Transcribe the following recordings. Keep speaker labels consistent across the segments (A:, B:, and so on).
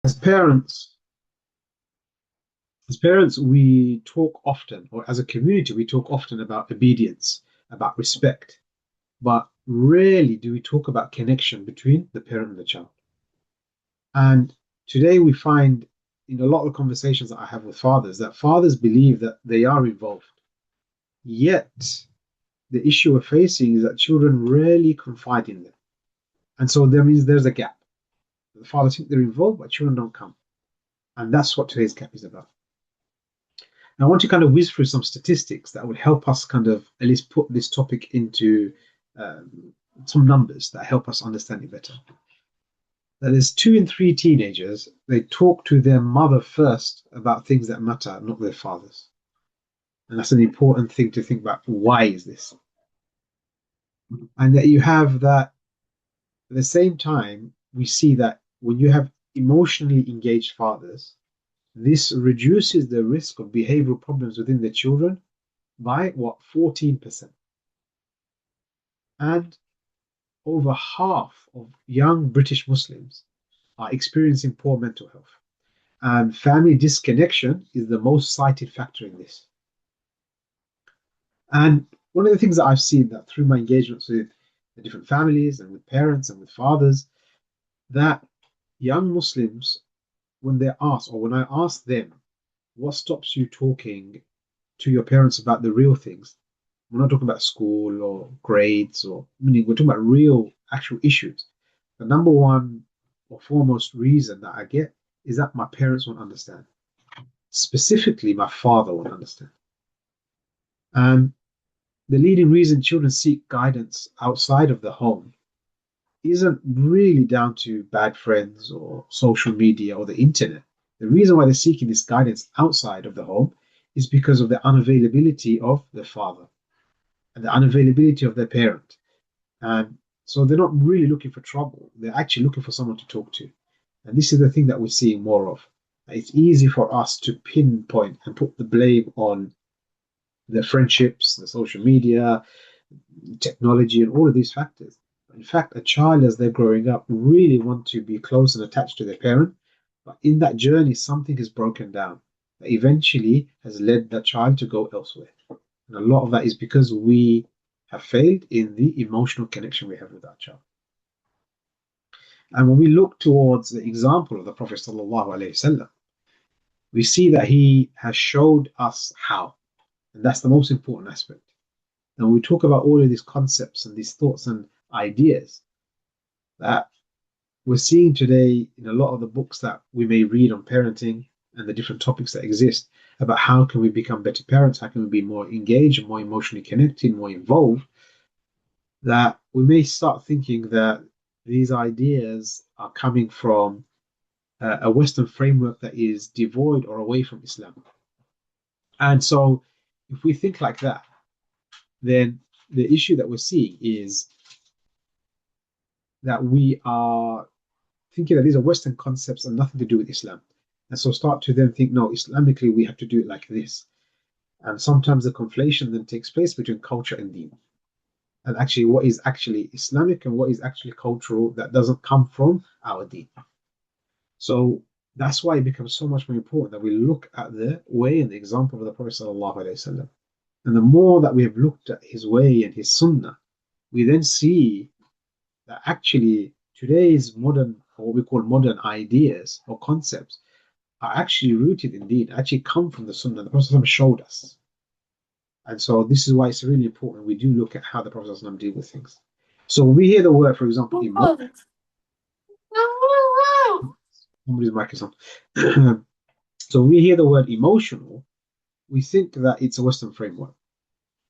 A: As parents, we talk often, or as a community, we talk often about obedience, about respect, but rarely do we talk about connection between the parent and the child. And today we find in a lot of conversations that I have with fathers that fathers believe that they are involved. Yet the issue we're facing is that children rarely confide in them. And so that means there's a gap. The fathers think they're involved, but children don't come. And that's what today's gap is about. And I want to kind of whiz through some statistics that would help us kind of at least put this topic into some numbers that help us understand it better. That is, 2 in 3 teenagers, they talk to their mother first about things that matter, not their fathers. And that's an important thing to think about. Why is this? And that you have that at the same time, we see that when you have emotionally engaged fathers, this reduces the risk of behavioral problems within the children by what, 14%. And over half of young British Muslims are experiencing poor mental health. And family disconnection is the most cited factor in this. And one of the things that I've seen that through my engagements with the different families and with parents and with fathers, that young Muslims, when they're asked, or when I ask them, what stops you talking to your parents about the real things? We're not talking about school or grades, or meaning we're talking about real, actual issues. The number one or foremost reason that I get is that my parents won't understand. Specifically, my father won't understand. And the leading reason children seek guidance outside of the home isn't really down to bad friends or social media or the internet. The reason why they're seeking this guidance outside of the home is because of the unavailability of their father and the unavailability of their parent. And so they're not really looking for trouble. They're actually looking for someone to talk to. And this is the thing that we're seeing more of. It's easy for us to pinpoint and put the blame on the friendships, the social media, technology, and all of these factors. In fact, a child, as they're growing up, really want to be close and attached to their parent. But in that journey, something has broken down that eventually has led that child to go elsewhere. And a lot of that is because we have failed in the emotional connection we have with our child. And when we look towards the example of the Prophet ﷺ, we see that he has showed us how. And that's the most important aspect. And when we talk about all of these concepts and these thoughts and ideas that we're seeing today in a lot of the books that we may read on parenting and the different topics that exist about how can we become better parents, how can we be more engaged, more emotionally connected, more involved, that we may start thinking that these ideas are coming from a Western framework that is devoid or away from Islam. And so if we think like that, then the issue that we're seeing is that we are thinking that these are Western concepts and nothing to do with Islam. And so start to then think, no, Islamically, we have to do it like this. And sometimes the conflation then takes place between culture and deen. And actually, what is actually Islamic and what is actually cultural that doesn't come from our deen. So that's why it becomes so much more important that we look at the way and the example of the Prophet ﷺ. And the more that we have looked at his way and his sunnah, we then see that actually today's modern, or what we call modern ideas or concepts, are actually rooted in deen, actually come from the sunnah. The Prophet ﷺ showed us. And so this is why it's really important we do look at how the Prophet ﷺ deal with things. So when we hear the word, for example, somebody's mic is on. So when we hear the word emotional, we think that it's a Western framework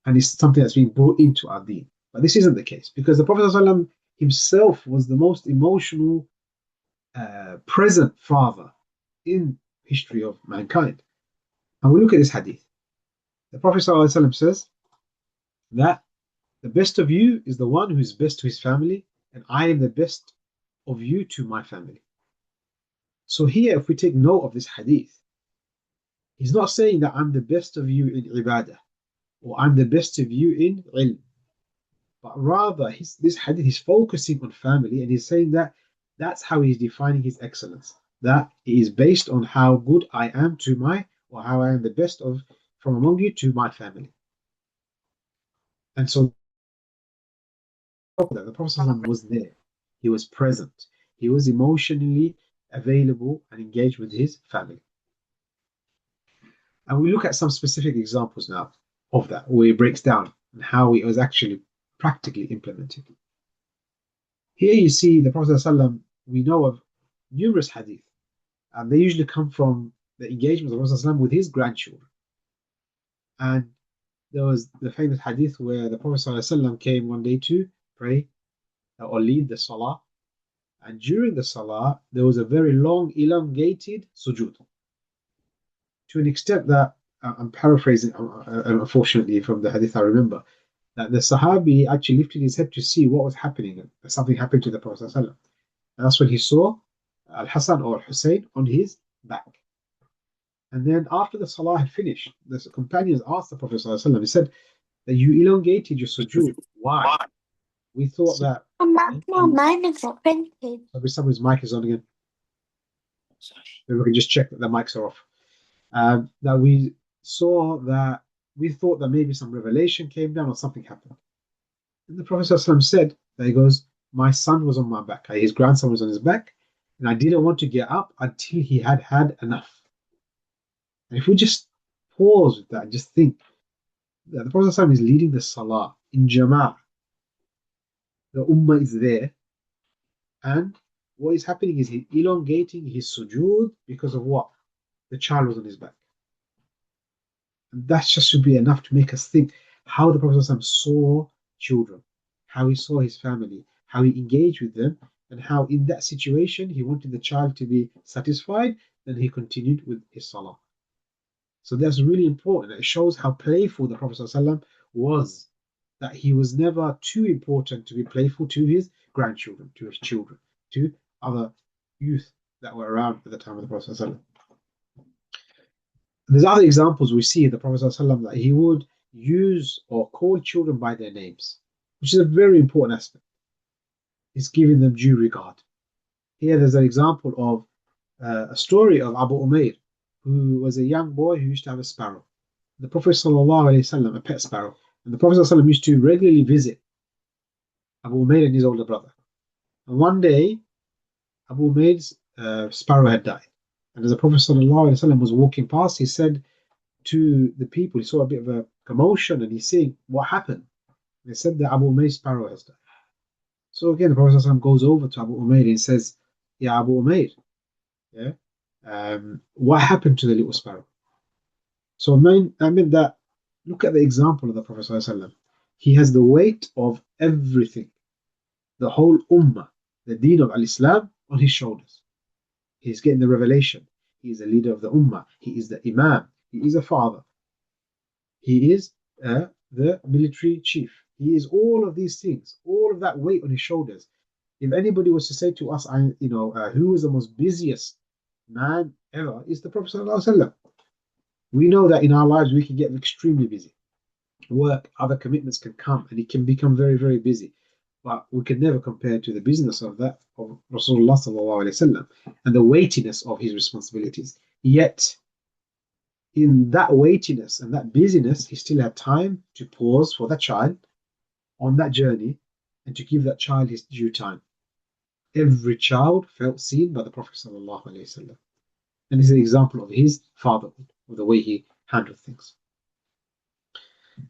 A: and it's something that's been brought into our deen. But this isn't the case because the Prophet ﷺ himself was the most emotional, present father in history of mankind. And we look at this hadith. The Prophet ﷺ says that the best of you is the one who is best to his family, and I am the best of you to my family. So here, if we take note of this hadith, he's not saying that I'm the best of you in ibadah, or I'm the best of you in ilm. But rather, this hadith is focusing on family, and he's saying that that's how he's defining his excellence. that it is based on how good I am to my, or how I am the best of from among you to my family. And so the Prophet ﷺ was there, he was present, he was emotionally available and engaged with his family. And we look at some specific examples now of that, where it breaks down and how it was actually practically implemented. Here you see the Prophet ﷺ, we know of numerous hadith, and they usually come from the engagement of the Prophet ﷺ with his grandchildren. And there was the famous hadith where the Prophet ﷺ came one day to pray or lead the salah. And during the salah, there was a very long, elongated sujood, to an extent that I'm paraphrasing, unfortunately, from the hadith I remember, that the Sahabi actually lifted his head to see what was happening. Something happened to the Prophet ﷺ. And that's when he saw Al Hassan or Hussein on his back. And then after the salah had finished, the companions asked the Prophet ﷺ, he said that you elongated your sujood. Why? We thought that.
B: Mom, mine is not printed.
A: Somebody's mic is on again. Maybe we can just check that the mics are off. That we saw that we thought that maybe some revelation came down or something happened. And the Prophet ﷺ said that he goes, my son was on my back, his grandson was on his back, and I didn't want to get up until he had had enough. And if we just pause with that and just think that the Prophet ﷺ is leading the salah in Jama'ah, the ummah is there, and what is happening is he's elongating his sujood because of what? The child was on his back. And that just should be enough to make us think how the Prophet ﷺ saw children, how he saw his family, how he engaged with them, and how in that situation he wanted the child to be satisfied, and he continued with his salah. So that's really important. It shows how playful the Prophet ﷺ was, that he was never too important to be playful to his grandchildren, to his children, to other youth that were around at the time of the Prophet ﷺ. There's other examples we see in the Prophet ﷺ that he would use or call children by their names, which is a very important aspect. He's giving them due regard. Here there's an example of a story of Abu Umair, who was a young boy who used to have a sparrow. The Prophet ﷺ, a pet sparrow, and the Prophet ﷺ used to regularly visit Abu Umair and his older brother. And one day, Abu Umair's sparrow had died. And as the Prophet ﷺ was walking past, he said to the people, he saw a bit of a commotion, and he's saying, what happened? They said that Abu Umair's sparrow has died. So again, the Prophet ﷺ goes over to Abu Umair and says, yeah, Abu Umair, yeah, what happened to the little sparrow? So I mean that, look at the example of the Prophet ﷺ. He has the weight of everything, the whole ummah, the deen of al-Islam on his shoulders. He's getting the revelation. He is a leader of the ummah. He is the imam. He is a father. He is the military chief. He is all of these things, all of that weight on his shoulders. If anybody was to say to us, who is the most busiest man ever, is the Prophet ﷺ. We know that in our lives we can get extremely busy. Work, other commitments can come, and it can become very, very busy. But we can never compare to the business of that of Rasulullah sallallahu alaihi wasallam and the weightiness of his responsibilities. Yet, in that weightiness and that busyness, he still had time to pause for that child on that journey and to give that child his due time. Every child felt seen by the Prophet sallallahu alaihi wasallam, and this is an example of his fatherhood, of the way he handled things.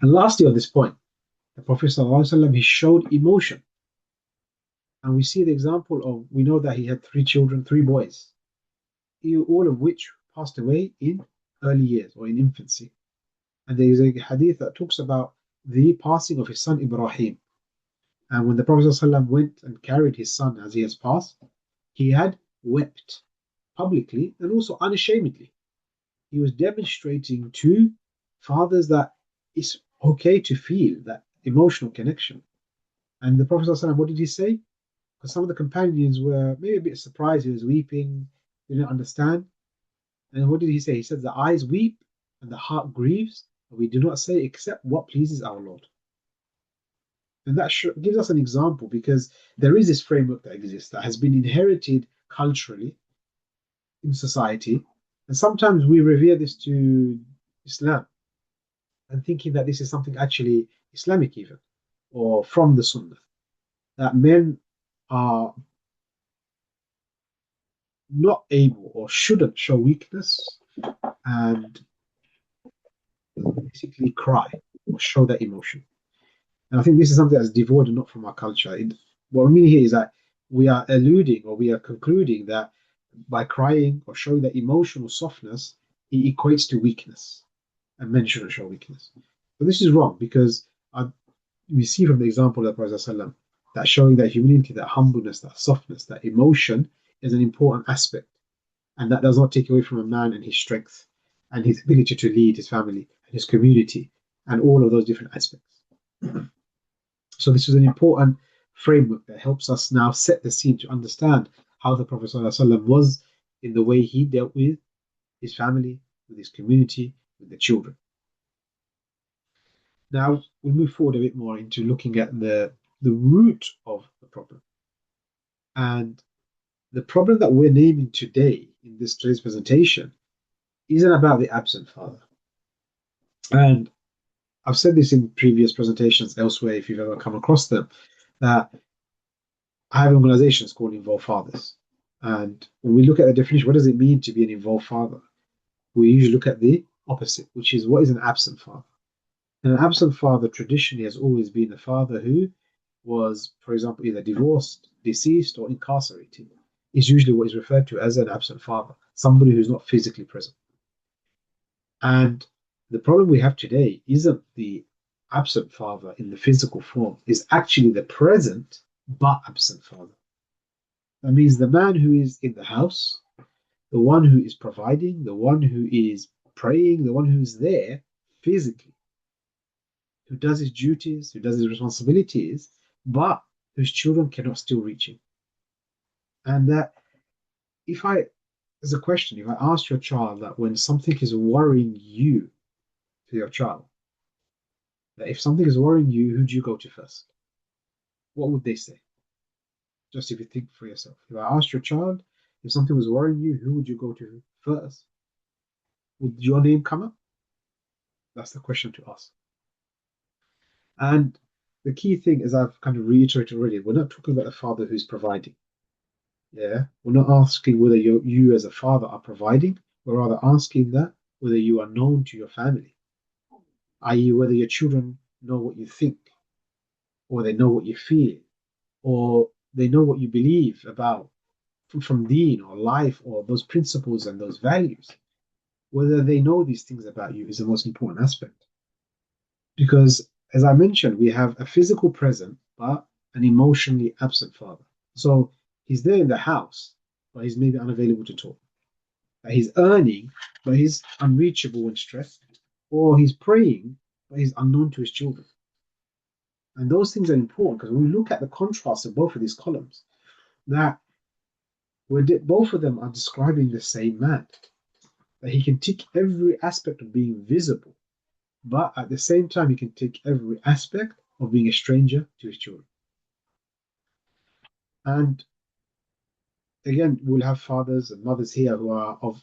A: And lastly, on this point, the Prophet ﷺ, he showed emotion. And we see the example of, we know that he had 3 children, 3 boys, all of which passed away in early years or in infancy. And there is a hadith that talks about the passing of his son Ibrahim. And when the Prophet ﷺ went and carried his son as he has passed, he had wept publicly and also unashamedly. He was demonstrating to fathers that it's okay to feel that emotional connection. And the Prophet ﷺ, what did he say? Because some of the companions were maybe a bit surprised. He was weeping, they didn't understand. And what did he say? He said, the eyes weep and the heart grieves, and we do not say except what pleases our Lord. And that gives us an example, because there is this framework that exists that has been inherited culturally, in society. And sometimes we revere this to Islam and thinking that this is something actually Islamic, even, or from the Sunnah, that men are not able or shouldn't show weakness and basically cry or show that emotion. And I think this is something that's devoid not from our culture. What I mean here is that we are alluding or we are concluding that by crying or showing that emotional softness, it equates to weakness, and men shouldn't show weakness. But this is wrong because we see from the example of the Prophet ﷺ that showing that humility, that humbleness, that softness, that emotion is an important aspect, and that does not take away from a man and his strength and his ability to lead his family and his community and all of those different aspects. So this is an important framework that helps us now set the scene to understand how the Prophet ﷺ was in the way he dealt with his family, with his community, with the children. Now we'll move forward a bit more into looking at the root of the problem. And the problem that we're naming today in this today's presentation isn't about the absent father. And I've said this in previous presentations elsewhere, if you've ever come across them, that I have an organization called Involved Fathers. And when we look at the definition, what does it mean to be an involved father? We usually look at the opposite, which is what is an absent father? And an absent father traditionally has always been a father who was, for example, either divorced, deceased, or incarcerated. Is usually what is referred to as an absent father, somebody who's not physically present. And the problem we have today isn't the absent father in the physical form, is actually the present but absent father. That means the man who is in the house, the one who is providing, the one who is praying, the one who's there physically, who does his duties, who does his responsibilities, but whose children cannot still reach him. And that if I, as a question, if I ask your child that when something is worrying you, to your child, that if something is worrying you, who do you go to first? What would they say? Just if you think for yourself. If I asked your child, if something was worrying you, who would you go to first? Would your name come up? That's the question to ask. And the key thing, as I've kind of reiterated already, we're not talking about a father who's providing. Yeah, we're not asking whether you as a father are providing. We're rather asking that whether you are known to your family, i.e., whether your children know what you think, or they know what you feel, or they know what you believe about from deen or life or those principles and those values. Whether they know these things about you is the most important aspect. Because, as I mentioned, we have a physical present, but an emotionally absent father. So he's there in the house, but he's maybe unavailable to talk. He's earning, but he's unreachable when stressed. Or he's praying, but he's unknown to his children. And those things are important because when we look at the contrast of both of these columns, that both of them are describing the same man. That he can tick every aspect of being visible, but at the same time, he can tick every aspect of being a stranger to his children. And again, we'll have fathers and mothers here who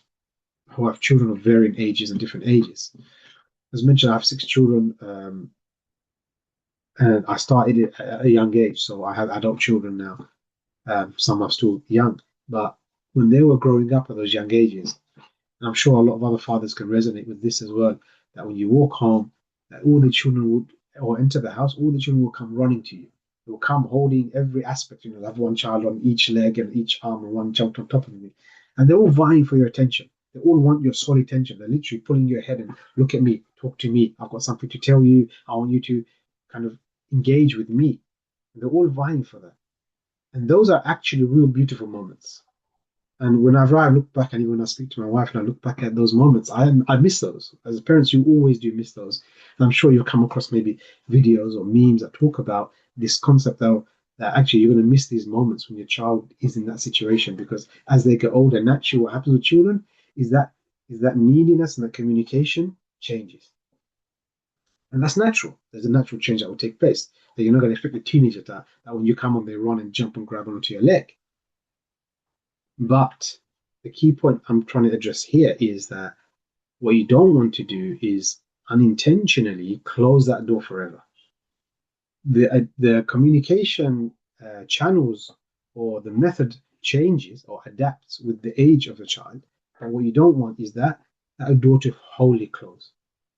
A: have children of varying ages and different ages. As mentioned, I have 6 children, and I started at a young age, so I have adult children now. Some are still young, but when they were growing up at those young ages, and I'm sure a lot of other fathers can resonate with this as well, that when you walk home, that all the children would, or enter the house, all the children will come running to you. They will come holding every aspect. You know, they have one child on each leg and each arm, and one jumped on top of me. And they're all vying for your attention. They all want your sole attention. They're literally pulling your head and look at me, talk to me. I've got something to tell you. I want you to kind of engage with me. And they're all vying for that. And those are actually real beautiful moments. And whenever I look back, and even when I speak to my wife and I look back at those moments, I miss those. As parents, you always do miss those. And I'm sure you'll come across maybe videos or memes that talk about this concept that actually you're going to miss these moments when your child is in that situation, because as they get older, naturally what happens with children is that neediness and that communication changes. And that's natural. There's a natural change that will take place. That you're not going to expect a teenager that when you come on, they run and jump and grab onto your leg. But the key point I'm trying to address here is that what you don't want to do is unintentionally close that door forever. The communication channels or the method changes or adapts with the age of the child. But what you don't want is that door to wholly close.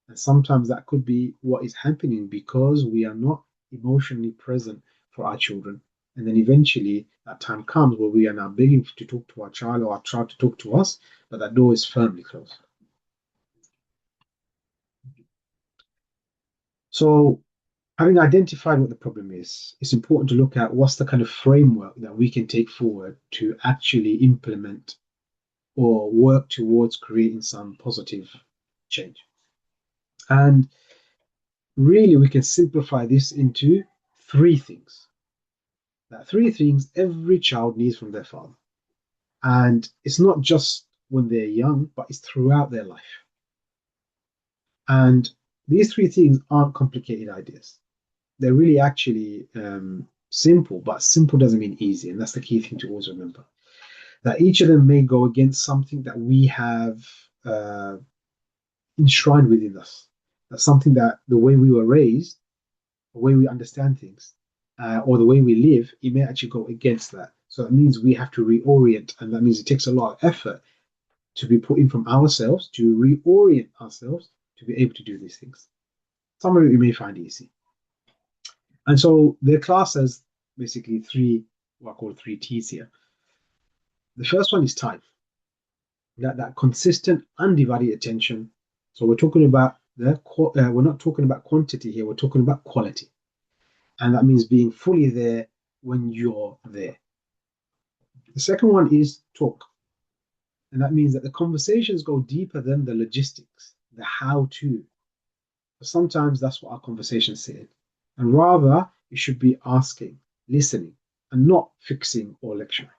A: And sometimes that could be what is happening because we are not emotionally present for our children. And then eventually that time comes where we are now begging to talk to our child or our child to talk to us, but that door is firmly closed. So, having identified what the problem is, it's important to look at what's the kind of framework that we can take forward to actually implement or work towards creating some positive change. And really, we can simplify this into three things. That three things every child needs from their father. And it's not just when they're young, but it's throughout their life. And these three things aren't complicated ideas. They're really actually simple, but simple doesn't mean easy. And that's the key thing to always remember. That each of them may go against something that we have enshrined within us. That's something that the way we were raised, the way we understand things, or the way we live, it may actually go against that. So that means we have to reorient, and that means it takes a lot of effort to be put in from ourselves to reorient ourselves to be able to do these things. Some of it we may find easy. And so the class has basically what I call three T's here. The first one is time. That consistent, undivided attention. So we're talking about we're not talking about quantity here, we're talking about quality. And that means being fully there when you're there. The second one is talk. And that means that the conversations go deeper than the logistics, the how to. But sometimes that's what our conversations say. And rather, it should be asking, listening, and not fixing or lecturing.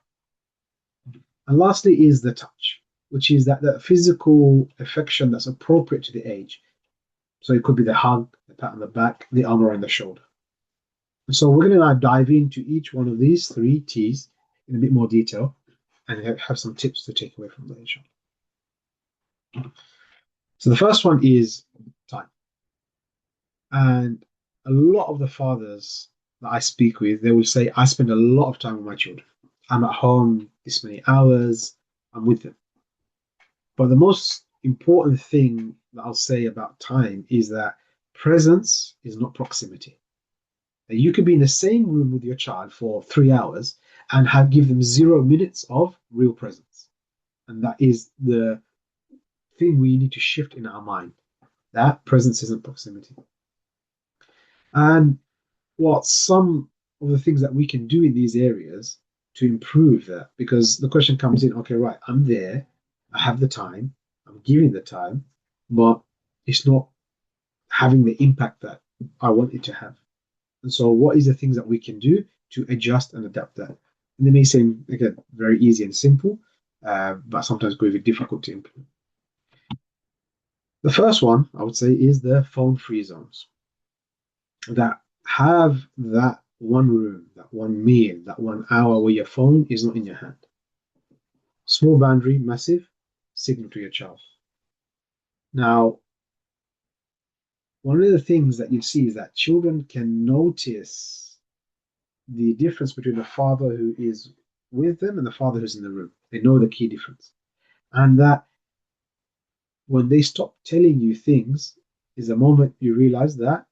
A: And lastly is the touch, which is that physical affection that's appropriate to the age. So it could be the hug, the pat on the back, the arm around the shoulder. And so we're going to now dive into each one of these three T's in a bit more detail and have some tips to take away from that, inshallah. So the first one is time. And a lot of the fathers that I speak with, they will say, I spend a lot of time with my children. I'm at home this many hours, I'm with them. But the most important thing that I'll say about time is that presence is not proximity. You could be in the same room with your child for 3 hours and give them 0 minutes of real presence. And that is the thing we need to shift in our mind. That presence isn't proximity. And what some of the things that we can do in these areas to improve that, because the question comes in, okay, right, I'm there, I have the time, I'm giving the time, but it's not having the impact that I want it to have. And so, what is the things that we can do to adjust and adapt that? And they may seem, again, very easy and simple, but sometimes very difficult to implement. The first one, I would say, is the phone-free zones. That have that one room, that one meal, that 1 hour where your phone is not in your hand. Small boundary, massive signal to your child. Now, one of the things that you see is that children can notice the difference between the father who is with them and the father who's in the room. They know the key difference. And that when they stop telling you things is the moment you realize that,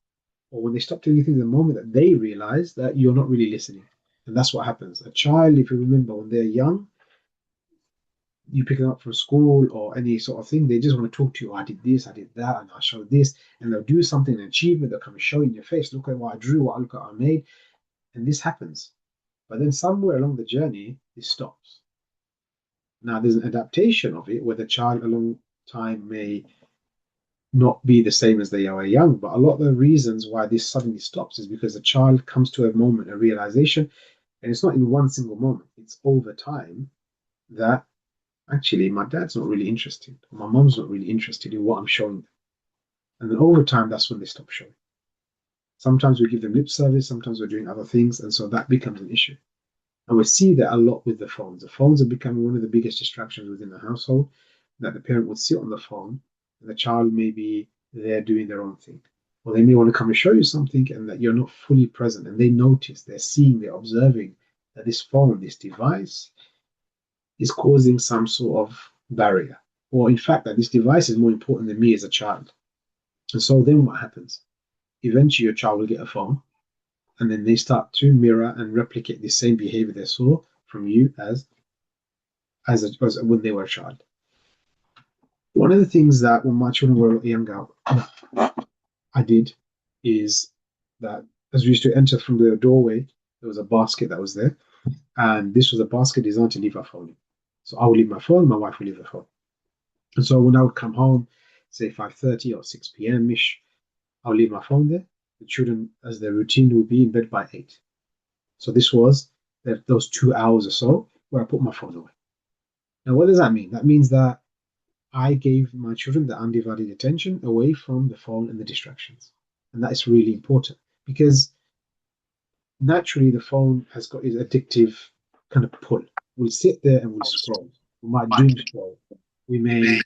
A: or when they stop telling you things, the moment that they realize that you're not really listening. And that's what happens. A child, if you remember, when they're young, you pick them up from school or any sort of thing, they just want to talk to you. Oh, I did this, I did that, and I showed this. And they'll do something, an achievement, they'll come and show in your face. Look at what I drew, look at what I made. And this happens. But then somewhere along the journey, this stops. Now, there's an adaptation of it where the child along time may not be the same as they are young. But a lot of the reasons why this suddenly stops is because the child comes to a moment, a realization, and it's not in one single moment, it's over time that actually my dad's not really interested, or my mom's not really interested in what I'm showing them. And then over time, that's when they stop showing. Sometimes we give them lip service, sometimes we're doing other things, and so that becomes an issue. And we see that a lot with the phones. The phones are becoming one of the biggest distractions within the household, that the parent would sit on the phone and the child may be there doing their own thing. Or they may want to come and show you something and that you're not fully present. And they notice, they're seeing, they're observing that this phone, this device, is causing some sort of barrier. Or in fact, that this device is more important than me as a child. And so then what happens? Eventually, your child will get a phone and then they start to mirror and replicate the same behavior they saw from you as when they were a child. One of the things that when my children were younger, I did is that as we used to enter from the doorway, there was a basket that was there, and this was a basket designed to leave our phone in. So I would leave my phone, my wife would leave her phone. And so when I would come home, say 5:30 or 6 p.m. ish, I'll leave my phone there. The children, as their routine, will be in bed by 8. So this was those 2 hours or so where I put my phone away. Now, what does that mean? That means that I gave my children the undivided attention away from the phone and the distractions. And that is really important because naturally the phone has got its addictive kind of pull. We'll sit there and we'll scroll. We might doom scroll. We may,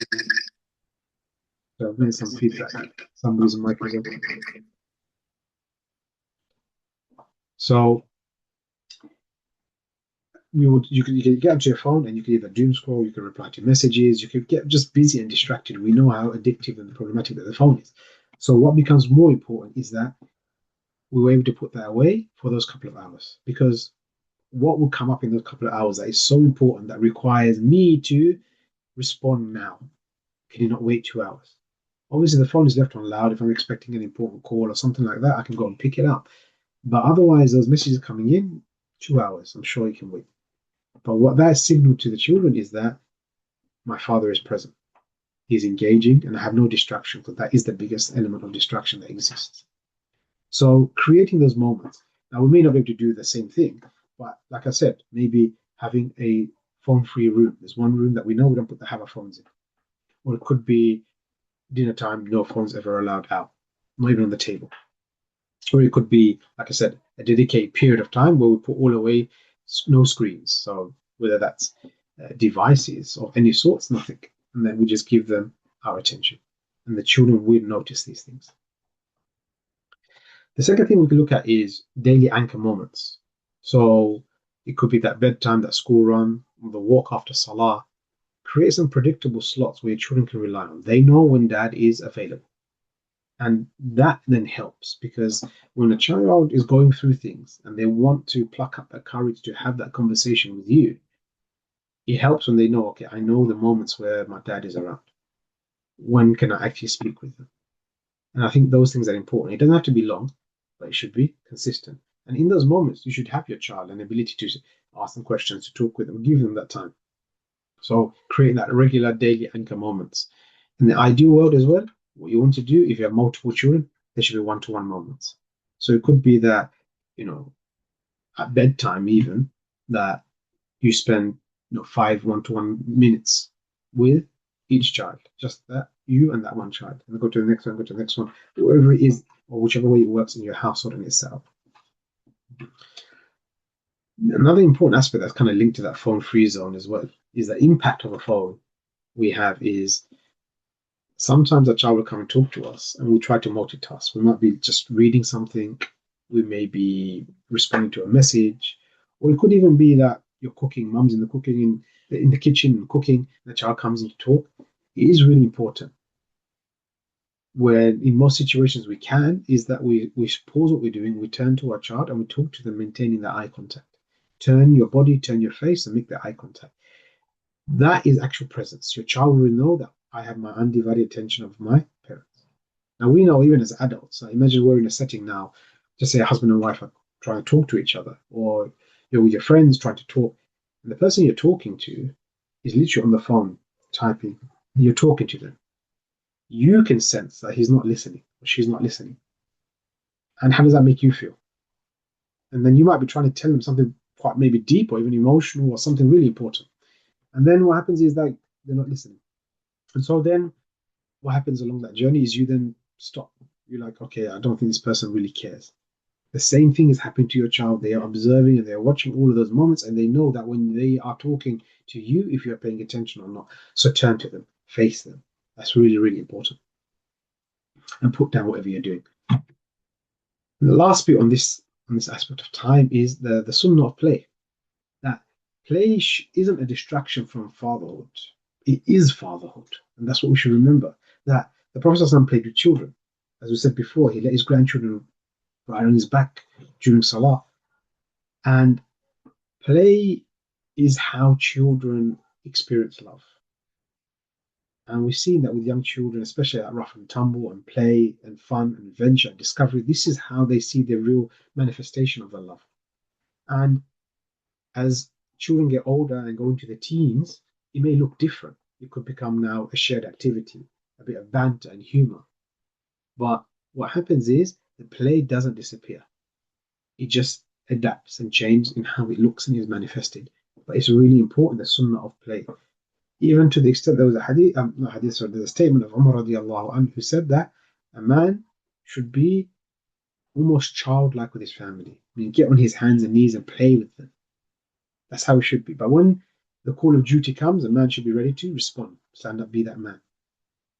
A: so I've made some feedback. Somebody's mic is on. So you can get onto your phone and you can either doom scroll, you can reply to messages, you can get just busy and distracted. We know how addictive and problematic that the phone is. So what becomes more important is that we were able to put that away for those couple of hours, because what will come up in those couple of hours that is so important that requires me to respond now. Can you not wait 2 hours? Obviously, the phone is left on loud. If I'm expecting an important call or something like that, I can go and pick it up. But otherwise, those messages coming in, 2 hours, I'm sure you can wait. But what that signaled to the children is that my father is present. He's engaging, and I have no distraction, because that is the biggest element of distraction that exists. So creating those moments. Now, we may not be able to do the same thing, but like I said, maybe having a phone-free room. There's one room that we know we don't have our phones in. Or it could be dinner time, no phones ever allowed out, not even on the table. Or it could be, like I said, a dedicated period of time where we put all away, no screens. So whether that's devices of any sorts, nothing. And then we just give them our attention. And the children will notice these things. The second thing we can look at is daily anchor moments. So it could be that bedtime, that school run, or the walk after Salah. Create some predictable slots where your children can rely on. They know when dad is available. And that then helps, because when a child is going through things and they want to pluck up the courage to have that conversation with you, it helps when they know, okay, I know the moments where my dad is around. When can I actually speak with them? And I think those things are important. It doesn't have to be long, but it should be consistent. And in those moments, you should have your child an ability to ask them questions, to talk with them, give them that time. So creating that regular daily anchor moments. In the ideal world as well, what you want to do, if you have multiple children, there should be one-to-one moments. So it could be that, at bedtime even, that you spend 5 one-to-one minutes with each child, just that you and that one child, and go to the next one, go to the next one, wherever it is, or whichever way it works in your household and it's set up. Another important aspect that's kind of linked to that phone-free zone as well is the impact of a phone we have is sometimes a child will come and talk to us and we try to multitask. We might be just reading something, we may be responding to a message, or it could even be that you're cooking, mum's in the cooking in the kitchen cooking, and the child comes in to talk. It is really important. Where in most situations we can, is that we pause what we're doing, we turn to our child and we talk to them, maintaining that eye contact. Turn your body, turn your face, and make that eye contact. That is actual presence. Your child will know that I have my undivided attention of my parents. Now we know even as adults, imagine we're in a setting now, just say a husband and wife are trying to talk to each other, or you're with your friends trying to talk, and the person you're talking to is literally on the phone typing, and you're talking to them. You can sense that he's not listening or she's not listening. And how does that make you feel? And then you might be trying to tell them something quite maybe deep or even emotional or something really important. And then what happens is that they're not listening. And so then what happens along that journey is you then stop. You're like, okay, I don't think this person really cares. The same thing is happening to your child. They are observing and they're watching all of those moments, and they know that when they are talking to you, if you're paying attention or not. So turn to them, face them. That's really, really important. And put down whatever you're doing. And the last bit on this aspect of time is the sunnah of play. That play isn't a distraction from fatherhood. It is fatherhood. And that's what we should remember. That the Prophet ﷺ played with children. As we said before, he let his grandchildren lie on his back during Salah. And play is how children experience love. And we've seen that with young children, especially at rough and tumble and play and fun and adventure and discovery, this is how they see the real manifestation of the love. And as children get older and go into the teens, it may look different. It could become now a shared activity, a bit of banter and humor. But what happens is the play doesn't disappear. It just adapts and changes in how it looks and is manifested. But it's really important, the sunnah of play. Even to the extent there was a hadith, not hadith, sorry, there's a statement of Umar radiallahu anhu who said that a man should be almost childlike with his family. I mean, get on his hands and knees and play with them. That's how it should be. But when the call of duty comes, a man should be ready to respond, stand up, be that man.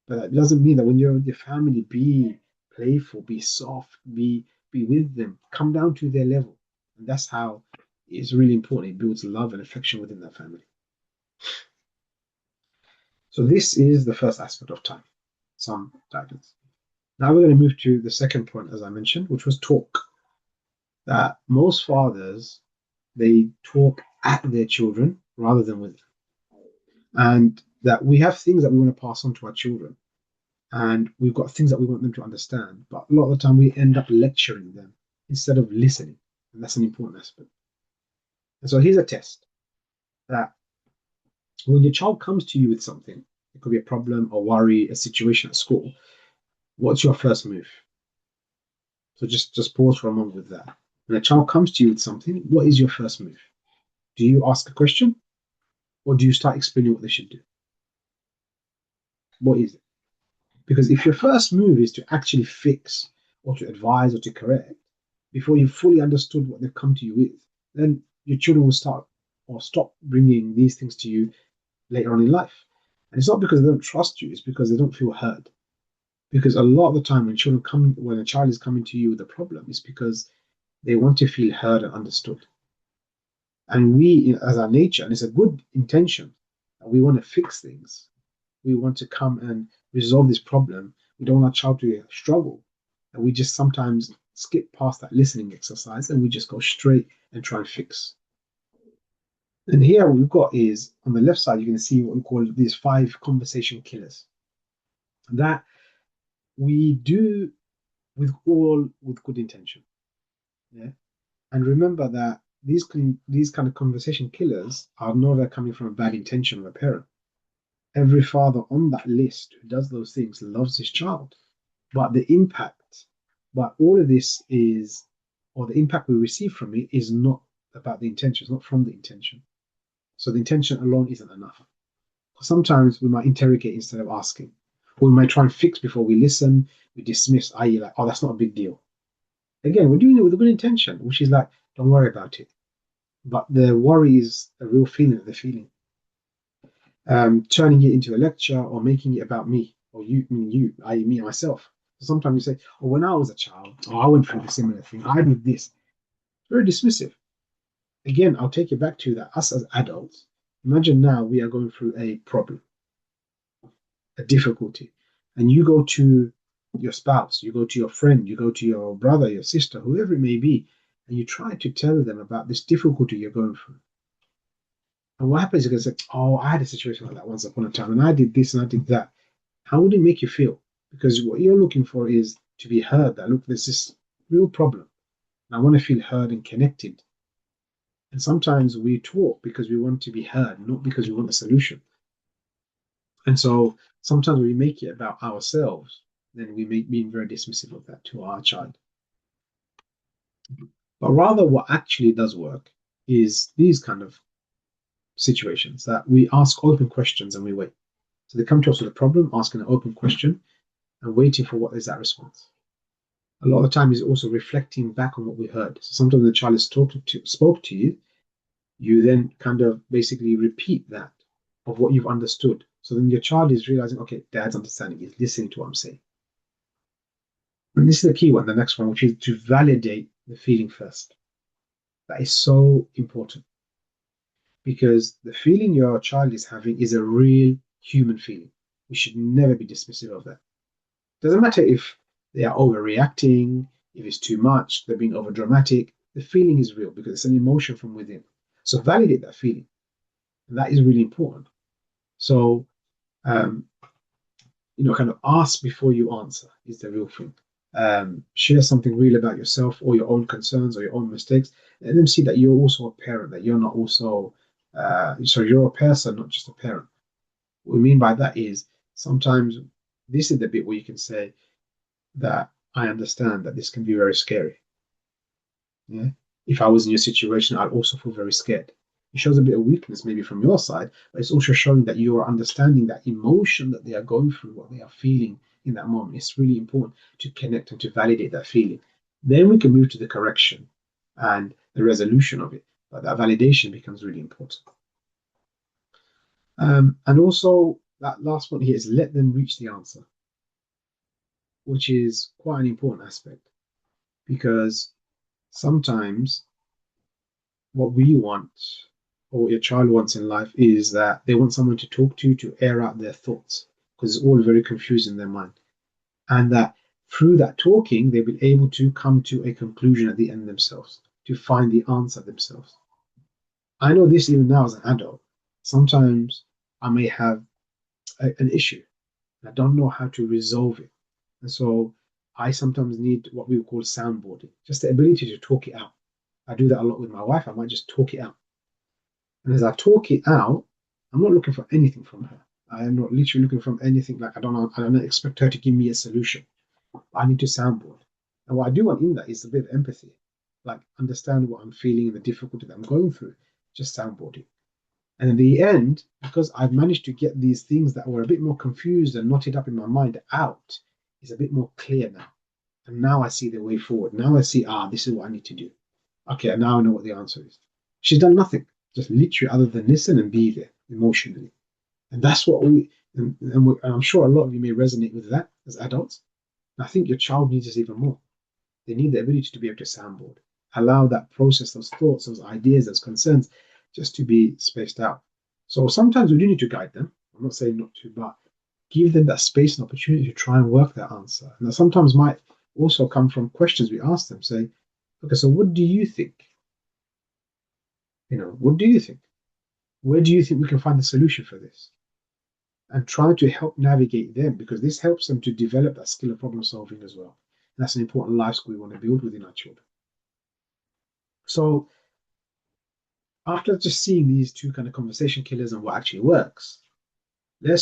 A: But that doesn't mean that when you're with your family, be playful, be soft, be with them, come down to their level. And that's how it's really important. It builds love and affection within that family. So this is the first aspect of time, some guidance. Now we're going to move to the second point, as I mentioned, which was talk. That most fathers, they talk at their children rather than with them. And that we have things that we want to pass on to our children. And we've got things that we want them to understand. But a lot of the time we end up lecturing them instead of listening. And that's an important aspect. And so here's a test that when your child comes to you with something, it could be a problem, a worry, a situation at school, what's your first move? So just pause for a moment with that. When a child comes to you with something, what is your first move? Do you ask a question or do you start explaining what they should do? What is it? Because if your first move is to actually fix or to advise or to correct before you've fully understood what they've come to you with, then your children will start or stop bringing these things to you later on in life. And it's not because they don't trust you, it's because they don't feel heard. Because a lot of the time when a child is coming to you with a problem, it's because they want to feel heard and understood. And we, as our nature, and it's a good intention, we want to fix things. We want to come and resolve this problem. We don't want our child to struggle. And we just sometimes skip past that listening exercise and we just go straight and try and fix. And here what we've got is, on the left side, you're going to see what we call these 5 conversation killers. That we do with good intention. Yeah. And remember that these kind of conversation killers are never coming from a bad intention of a parent. Every father on that list who does those things loves his child. But all of this is, or the impact we receive from it is not about the intention, it's not from the intention. So the intention alone isn't enough. Sometimes we might interrogate instead of asking. Or we might try and fix before we listen, we dismiss, i.e., like, oh, that's not a big deal. Again, we're doing it with a good intention, which is like, don't worry about it. But the worry is a real feeling that they're feeling. Turning it into a lecture or making it about me, or you, meaning you, i.e., me, myself. So sometimes you say, oh, when I was a child, oh, I went through a similar thing, I did this. Very dismissive. Again, I'll take you back to that. Us as adults, imagine now we are going through a problem, a difficulty, and you go to your spouse, you go to your friend, you go to your brother, your sister, whoever it may be, and you try to tell them about this difficulty you're going through. And what happens is you're going to say, oh, I had a situation like that once upon a time, and I did this and I did that. How would it make you feel? Because what you're looking for is to be heard, that, look, there's this real problem. And I want to feel heard and connected. And sometimes we talk because we want to be heard, not because we want a solution. And so sometimes when we make it about ourselves, then we may be very dismissive of that to our child. But rather, what actually does work is these kind of situations that we ask open questions and we wait. So they come to us with a problem, asking an open question and waiting for what is that response. A lot of the time is also reflecting back on what we heard. So sometimes the child is spoke to you, you then kind of basically repeat that of what you've understood. So then your child is realizing, okay, dad's understanding, he's listening to what I'm saying. And this is the key one, the next one, which is to validate the feeling first. That is so important because the feeling your child is having is a real human feeling. We should never be dismissive of that. Doesn't matter if they are overreacting, if it's too much, they're being over dramatic. The feeling is real because it's an emotion from within. So validate that feeling. And that is really important. So, um, kind of ask before you answer is the real thing. Share something real about yourself or your own concerns or your own mistakes. Let them see that you're also a parent, that you're not also, so you're a person, not just a parent. What we mean by that is sometimes this is the bit where you can say that I understand that this can be very scary. Yeah. If I was in your situation, I'd also feel very scared. It shows a bit of weakness maybe from your side, but it's also showing that you are understanding that emotion that they are going through, what they are feeling in that moment. It's really important to connect and to validate that feeling. Then we can move to the correction and the resolution of it. But that validation becomes really important. And also, that last point here is let them reach the answer, which is quite an important aspect because sometimes what we want or what your child wants in life is that they want someone to talk to air out their thoughts because it's all very confused in their mind. And that through that talking, they'll be able to come to a conclusion at the end themselves, to find the answer themselves. I know this even now as an adult. Sometimes I may have an issue. I don't know how to resolve it. And so I sometimes need what we would call soundboarding, just the ability to talk it out. I do that a lot with my wife. I might just talk it out. And as I talk it out, I'm not looking for anything from her. I am not literally looking for anything like I don't expect her to give me a solution. I need to soundboard. And what I do want in that is a bit of empathy, like understand what I'm feeling and the difficulty that I'm going through, just soundboarding. And in the end, because I've managed to get these things that were a bit more confused and knotted up in my mind out, it's a bit more clear now. And now I see the way forward. Now I see, this is what I need to do. Okay, and now I know what the answer is. She's done nothing, just literally other than listen and be there emotionally. And that's what and I'm sure a lot of you may resonate with that as adults. And I think your child needs this even more. They need the ability to be able to soundboard, allow that process, those thoughts, those ideas, those concerns, just to be spaced out. So sometimes we do need to guide them. I'm not saying not to, but give them that space and opportunity to try and work that answer. And that sometimes might also come from questions we ask them, say, okay, so what do you think? What do you think? Where do you think we can find the solution for this? And try to help navigate them because this helps them to develop that skill of problem solving as well. And that's an important life skill we want to build within our children. So after just seeing these two kind of conversation killers and what actually works, let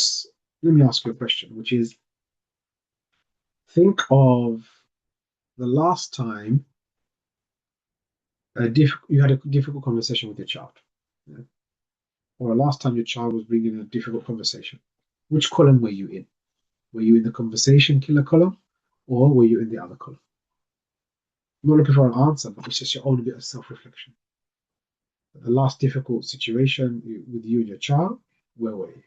A: me ask you a question, which is think of the last time you had a difficult conversation with your child, yeah? Or the last time your child was bringing a difficult conversation. Which column were you in? Were you in the conversation killer column or were you in the other column? I'm not looking for an answer, but it's just your own bit of self-reflection. The last difficult situation with you and your child, where were you?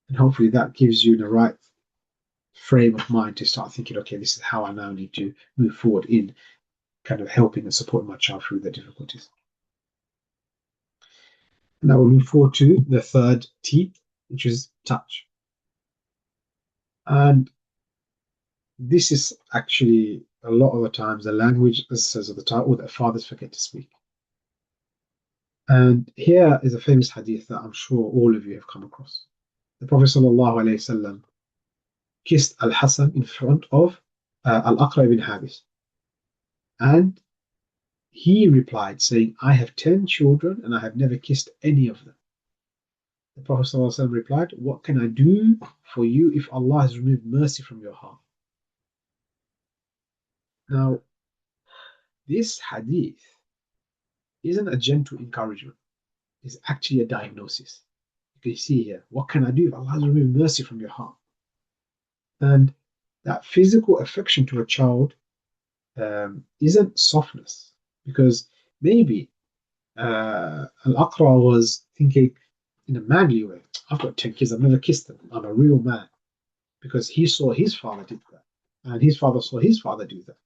A: And hopefully that gives you the right frame of mind to start thinking, okay, this is how I now need to move forward in kind of helping and supporting my child through their difficulties. Now we'll move forward to the third T, which is touch. And this is actually a lot of the times the language, as it says at the title, that fathers forget to speak. And here is a famous hadith that I'm sure all of you have come across. The Prophet ﷺ kissed Al Hassan in front of Al Aqra ibn Habis. And he replied, saying, I have 10 children and I have never kissed any of them. The Prophet ﷺ replied, what can I do for you if Allah has removed mercy from your heart? Now, this hadith isn't a gentle encouragement, it's actually a diagnosis. You can see here, what can I do if Allah has removed mercy from your heart? And that physical affection to a child isn't softness, because maybe Al-Aqra was thinking in a manly way. I've got 10 kids, I've never kissed them. I'm a real man, because he saw his father did that, and his father saw his father do that.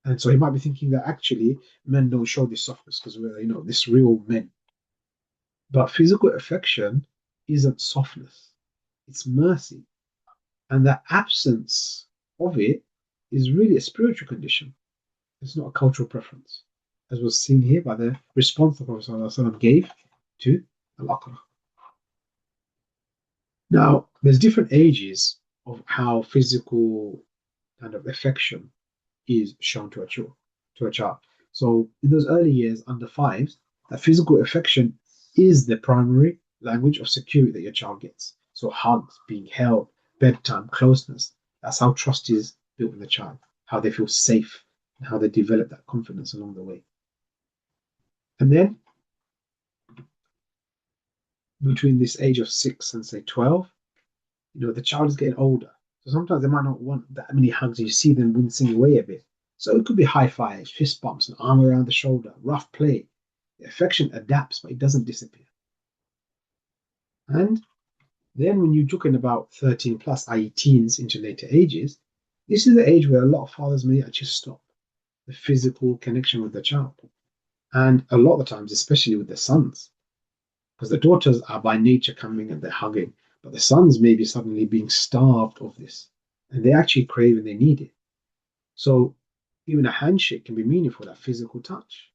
A: And so he might be thinking that actually men don't show this softness because we're, this real men. But physical affection isn't softness, it's mercy. And the absence of it is really a spiritual condition. It's not a cultural preference, as was seen here by the response the Prophet ﷺ gave to Al-Aqra. Now, there's different ages of how physical kind of affection is shown to a child. So in those early years, under five, that physical affection is the primary language of security that your child gets. So hugs, being held, bedtime, closeness. That's how trust is built in the child, how they feel safe, and how they develop that confidence along the way. And then between this age of 6 and say 12, the child is getting older. So sometimes they might not want that many hugs. You see them wincing away a bit. So it could be high fives, fist bumps, an arm around the shoulder, rough play. The affection adapts, but it doesn't disappear. And then when you're talking about 13 plus, i.e., teens into later ages, this is the age where a lot of fathers may actually stop the physical connection with the child. And a lot of the times, especially with the sons, because the daughters are by nature coming and they're hugging, but the sons may be suddenly being starved of this, and they actually crave and they need it. So even a handshake can be meaningful, that physical touch,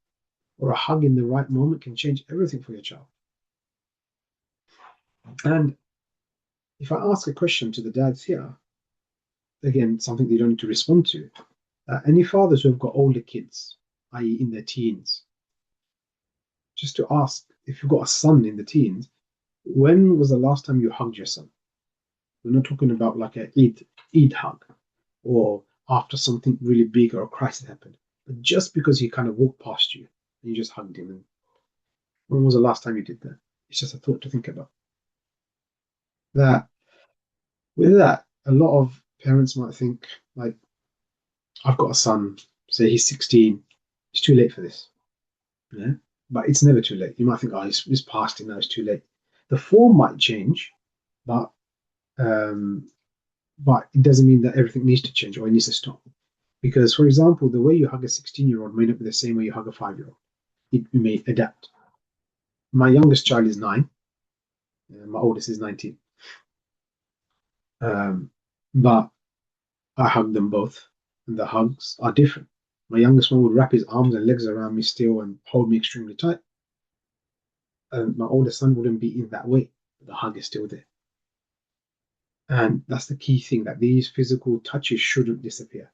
A: or a hug in the right moment can change everything for your child. And if I ask a question to the dads here, again, something they don't need to respond to, any fathers who have got older kids, i.e., in their teens, just to ask, if you've got a son in the teens, when was the last time you hugged your son? We're not talking about like a Eid hug, or after something really big or a crisis happened, but just because he kind of walked past you and you just hugged him. And when was the last time you did that? It's just a thought to think about. That with that, a lot of parents might think, like, I've got a son, say he's 16, it's too late for this. Yeah. But it's never too late. You might think, oh, it's past it now, it's too late. The form might change, but um, but it doesn't mean that everything needs to change or it needs to stop. Because, for example, the way you hug a 16-year-old may not be the same way you hug a 5-year-old. It may adapt. My youngest child is 9, and my oldest is 19. But I hug them both, and the hugs are different. My youngest one would wrap his arms and legs around me still and hold me extremely tight. And my oldest son wouldn't be in that way. The hug is still there. And that's the key thing, that these physical touches shouldn't disappear.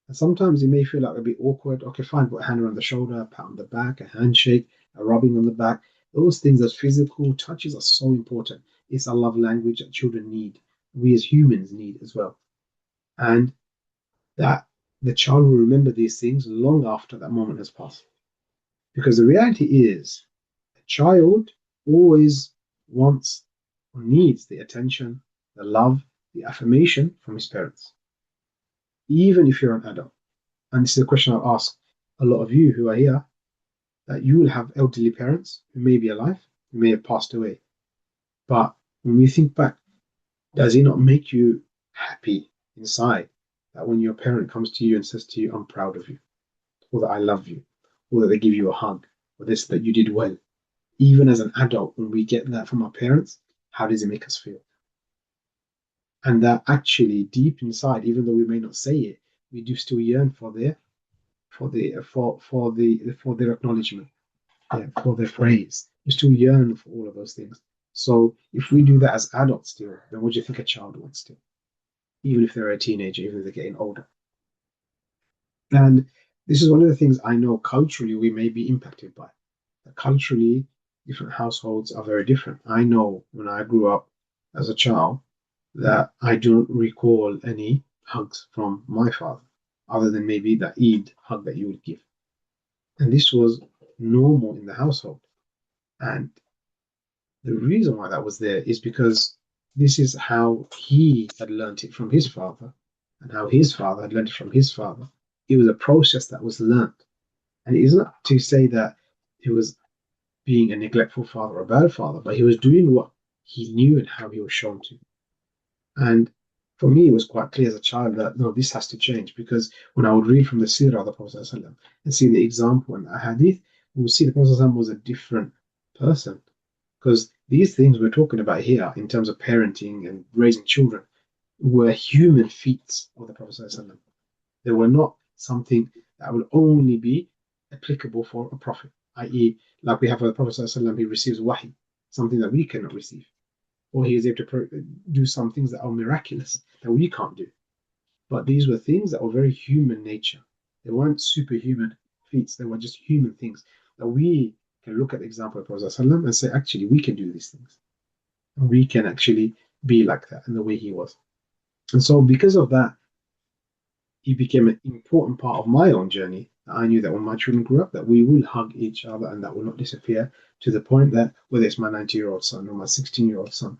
A: And sometimes it may feel like a bit awkward. Okay, fine, put a hand around the shoulder, a pat on the back, a handshake, a rubbing on the back. Those things, those physical touches are so important. It's a love language that children need. We as humans need as well. And that the child will remember these things long after that moment has passed. Because the reality is, a child always wants or needs the attention, the love, the affirmation from his parents, even if you're an adult. And this is a question I'll ask a lot of you who are here, that you will have elderly parents who may be alive, who may have passed away. But when we think back, does it not make you happy inside that when your parent comes to you and says to you, I'm proud of you, or that I love you, or that they give you a hug, or this, that you did well? Even as an adult, when we get that from our parents, how does it make us feel? And that actually deep inside, even though we may not say it, we do still yearn for their acknowledgement, for their praise. We still yearn for all of those things. So if we do that as adults still, then what do you think a child wants still? Even if they're a teenager, even if they're getting older. And this is one of the things I know culturally we may be impacted by. Culturally, different households are very different. I know when I grew up as a child that I don't recall any hugs from my father, other than maybe that Eid hug that you would give. And this was normal in the household. And the reason why that was there is because this is how he had learnt it from his father, and how his father had learnt it from his father. It was a process that was learned. And it isn't to say that he was being a neglectful father or a bad father, but he was doing what he knew and how he was shown to. And for me, it was quite clear as a child that no, this has to change because when I would read from the Seerah of the Prophet ﷺ and see the example in the Hadith, we would see the Prophet ﷺ was a different person. Because these things we're talking about here, in terms of parenting and raising children, were human feats of the Prophet ﷺ. They were not something that would only be applicable for a prophet, i.e., like we have for the Prophet ﷺ, he receives wahi, something that we cannot receive, or he is able to do some things that are miraculous that we can't do. But these were things that were very human nature. They weren't superhuman feats, they were just human things that we can look at the example of the Prophet ﷺ and say, actually, we can do these things. And we can actually be like that in the way he was. And so, because of that, he became an important part of my own journey. I knew that when my children grew up, that we will hug each other and that will not disappear to the point that whether it's my 90-year-old son or my 16-year-old son,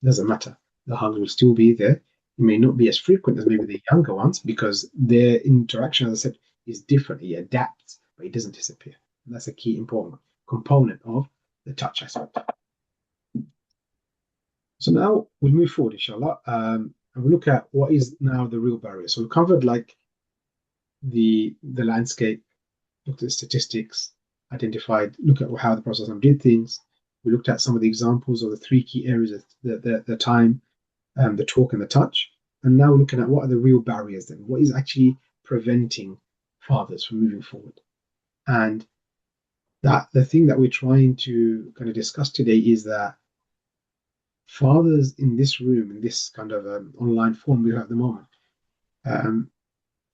A: doesn't matter. The hug will still be there. It may not be as frequent as maybe the younger ones because their interaction, as I said, is different. He adapts, but he doesn't disappear. And that's a key important component of the touch aspect. So now we'll move forward, inshallah, and we'll look at what is now the real barrier. So we covered like the landscape, looked at statistics, identified, look at how the process did things. We looked at some of the examples of the three key areas of the time, the talk, and the touch. And now we're looking at what are the real barriers then? What is actually preventing fathers from moving forward? And that the thing that we're trying to kind of discuss today is that fathers in this room, in this kind of online form we have at the moment, um,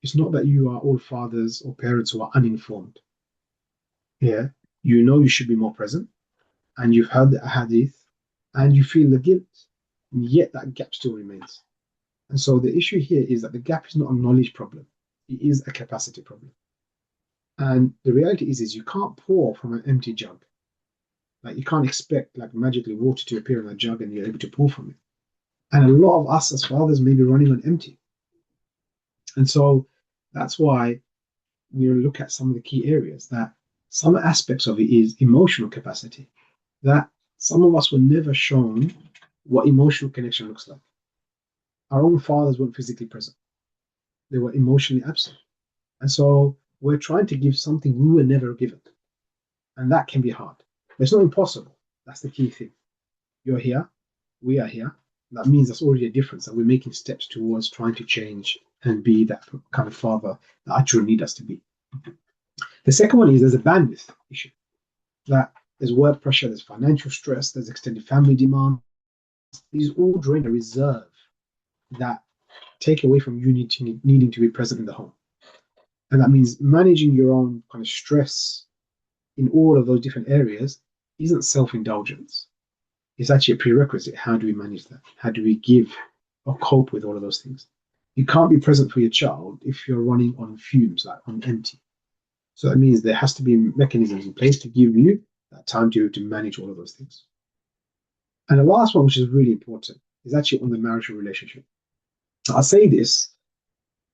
A: it's not that you are all fathers or parents who are uninformed. Yeah, you know you should be more present, and you've heard the hadith, and you feel the guilt, and yet that gap still remains. And so the issue here is that the gap is not a knowledge problem; it is a capacity problem. And the reality is you can't pour from an empty jug. Like you can't expect like magically water to appear in a jug and you're able to pour from it. And a lot of us as fathers may be running on empty. And so that's why we look at some of the key areas that some aspects of it is emotional capacity, that some of us were never shown what emotional connection looks like. Our own fathers weren't physically present, they were emotionally absent. And so we're trying to give something we were never given. And that can be hard. But it's not impossible. That's the key thing. You're here, we are here. That means there's already a difference, and we're making steps towards trying to change and be that kind of father that our children need us to be. The second one is there's a bandwidth issue. That there's work pressure, there's financial stress, there's extended family demand. These all drain a reserve that take away from you needing to be present in the home. And that means managing your own kind of stress in all of those different areas isn't self-indulgence. It's actually a prerequisite. How do we manage that? How do we give or cope with all of those things? You can't be present for your child if you're running on fumes, like on empty. So that means there has to be mechanisms in place to give you that time to manage all of those things. And the last one, which is really important, is actually on the marital relationship. I'll say this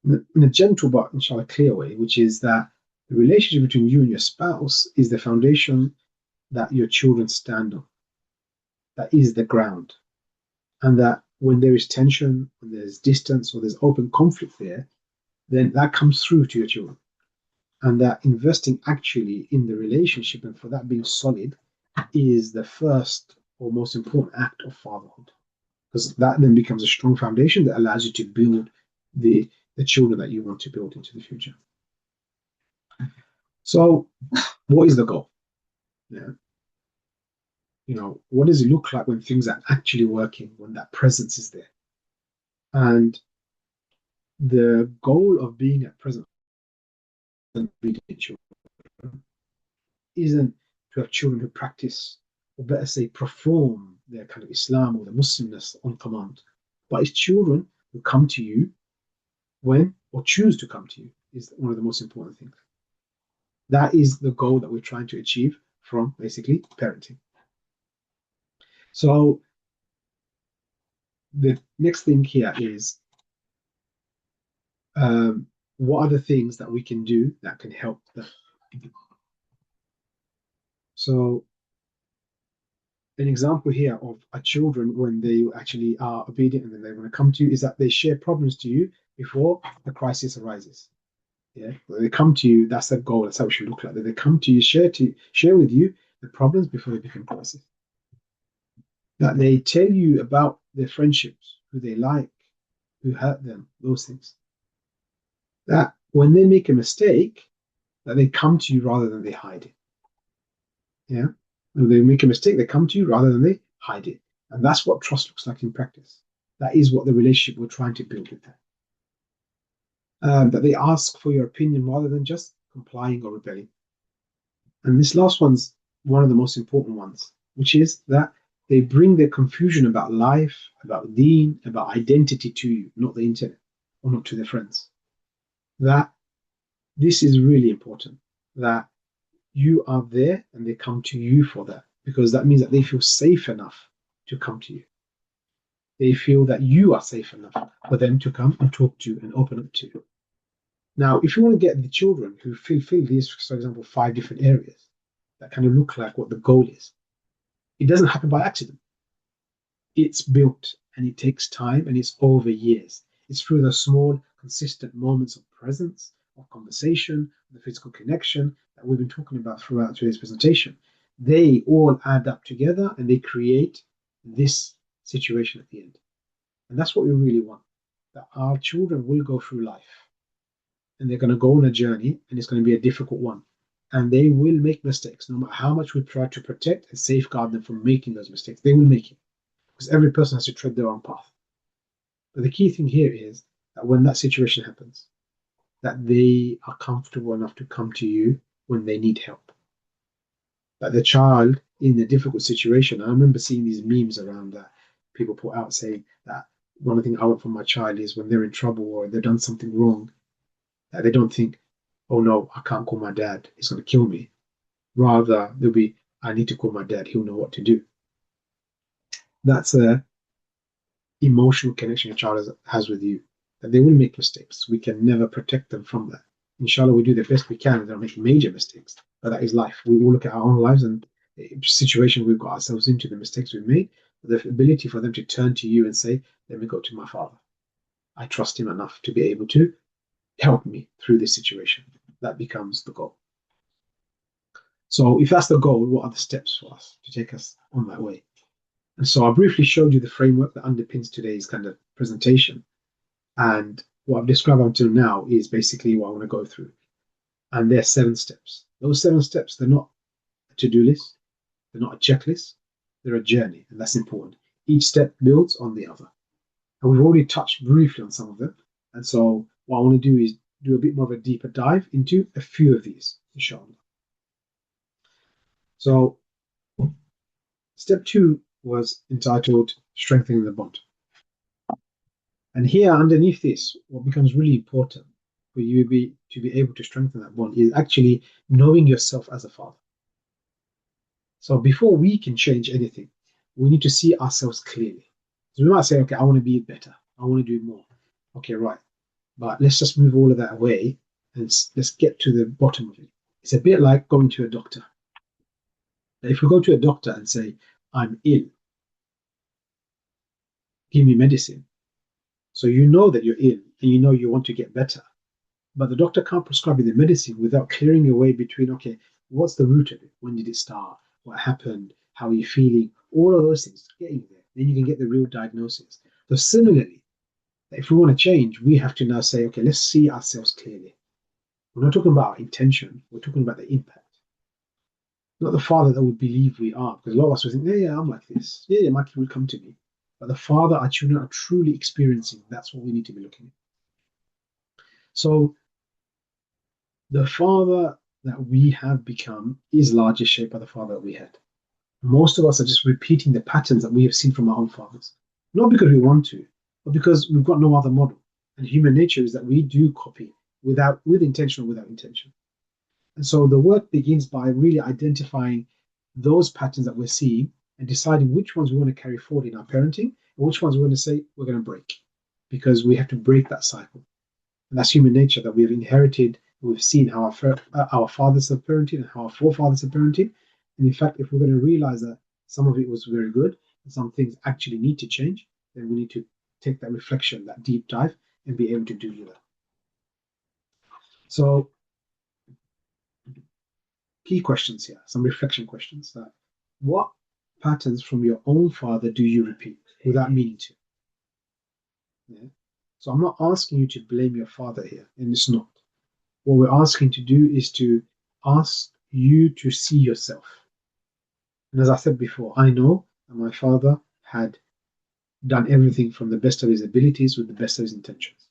A: in a gentle but inshallah clear way, which is that the relationship between you and your spouse is the foundation that your children stand on. That is the ground. And that when there is tension, when there's distance, or there's open conflict there, then that comes through to your children. And that investing actually in the relationship and for that being solid is the first or most important act of fatherhood. Because that then becomes a strong foundation that allows you to build the children that you want to build into the future. So, what is the goal? Yeah. What does it look like when things are actually working, when that presence is there? And the goal of being at present isn't to have children who practice, or better say, perform their kind of Islam or the Muslimness on command, but it's children who come to you when, or choose to come to you, is one of the most important things. That is the goal that we're trying to achieve from basically parenting. So the next thing here is what are the things that we can do that can help them? So an example here of our children when they actually are obedient and then they want to come to you is that they share problems to you before the crisis arises. Yeah, when they come to you, that's the goal. That's how it should look like. That they come to you, share with you the problems before they become crisis. That they tell you about their friendships, who they like, who hurt them, those things. That when they make a mistake, that they come to you rather than they hide it. Yeah, when they make a mistake, they come to you rather than they hide it, and that's what trust looks like in practice. That is what the relationship we're trying to build with them. That they ask for your opinion rather than just complying or rebelling. And this last one's one of the most important ones, which is that they bring their confusion about life, about deen, about identity to you, not the internet or not to their friends. That this is really important, that you are there and they come to you for that, because that means that they feel safe enough to come to you. They feel that you are safe enough for them to come and talk to you and open up to you. Now, if you want to get the children who fulfill these, for example, 5 different areas that kind of look like what the goal is, it doesn't happen by accident. It's built and it takes time and it's over years. It's through the small, consistent moments of presence, of conversation, the physical connection that we've been talking about throughout today's presentation. They all add up together and they create this situation at the end. And that's what we really want, that our children will go through life and they're going to go on a journey and it's going to be a difficult one. And they will make mistakes, no matter how much we try to protect and safeguard them from making those mistakes. They will make it because every person has to tread their own path. But the key thing here is that when that situation happens, that they are comfortable enough to come to you when they need help. That the child in a difficult situation, I remember seeing these memes around that people put out saying that one of the things I want from my child is when they're in trouble or they've done something wrong, that they don't think, oh no, I can't call my dad, he's going to kill me. Rather, they'll be, I need to call my dad, he'll know what to do. That's a emotional connection a child has with you, that they will make mistakes. We can never protect them from that. Inshallah, we do the best we can and they'll make major mistakes. But that is life. We will look at our own lives and the situation we've got ourselves into, the mistakes we've made, the ability for them to turn to you and say, let me go to my father. I trust him enough to be able to help me through this situation. That becomes the goal. So if that's the goal, what are the steps for us to take us on that way? And so I briefly showed you the framework that underpins today's kind of presentation. And what I've described until now is basically what I want to go through. And there are 7 steps. Those 7 steps, they're not a to-do list. They're not a checklist. They're a journey, and that's important. Each step builds on the other. And we've already touched briefly on some of them. And so what I want to do is do a bit more of a deeper dive into a few of these, inshallah. So step 2 was entitled Strengthening the Bond. And here underneath this, what becomes really important for you to be able to strengthen that bond is actually knowing yourself as a father. So before we can change anything, we need to see ourselves clearly. So we might say, okay, I want to be better. I want to do more. Okay, right. But let's just move all of that away and let's get to the bottom of it. It's a bit like going to a doctor. If we go to a doctor and say, I'm ill, give me medicine. So you know that you're ill and you know you want to get better. But the doctor can't prescribe you the medicine without clearing your way between, okay, what's the root of it? When did it start? What happened? How are you feeling? All of those things, getting there. Then you can get the real diagnosis. So similarly, if we want to change, we have to now say, okay, let's see ourselves clearly. We're not talking about our intention. We're talking about the impact. Not the father that we believe we are. Because a lot of us will think, yeah, I'm like this. Yeah, my kid will come to me. But the father our children are truly experiencing, that's what we need to be looking at. So the father that we have become is largely shaped by the father that we had. Most of us are just repeating the patterns that we have seen from our own fathers. Not because we want to, but because we've got no other model. And human nature is that we do copy with intention or without intention. And so the work begins by really identifying those patterns that we're seeing and deciding which ones we want to carry forward in our parenting and which ones we want to say we're going to break because we have to break that cycle. And that's human nature that we've inherited. We've seen how our fathers have parented and how our forefathers have parented. And in fact, if we're going to realize that some of it was very good and some things actually need to change, then we need to take that reflection, that deep dive, and be able to do that. So, key questions here, some reflection questions. What patterns from your own father do you repeat without meaning to? Yeah. So I'm not asking you to blame your father here, and it's not. What we're asking to do is to ask you to see yourself. And as I said before, I know that my father had done everything from the best of his abilities with the best of his intentions.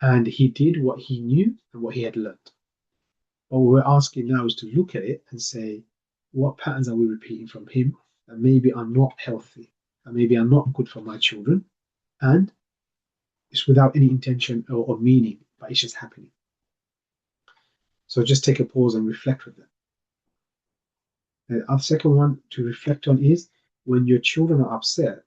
A: And he did what he knew and what he had learned. But what we're asking now is to look at it and say, what patterns are we repeating from him that maybe are not healthy, that maybe are not good for my children, and it's without any intention or meaning, but it's just happening. So just take a pause and reflect with them. Our second one to reflect on is when your children are upset,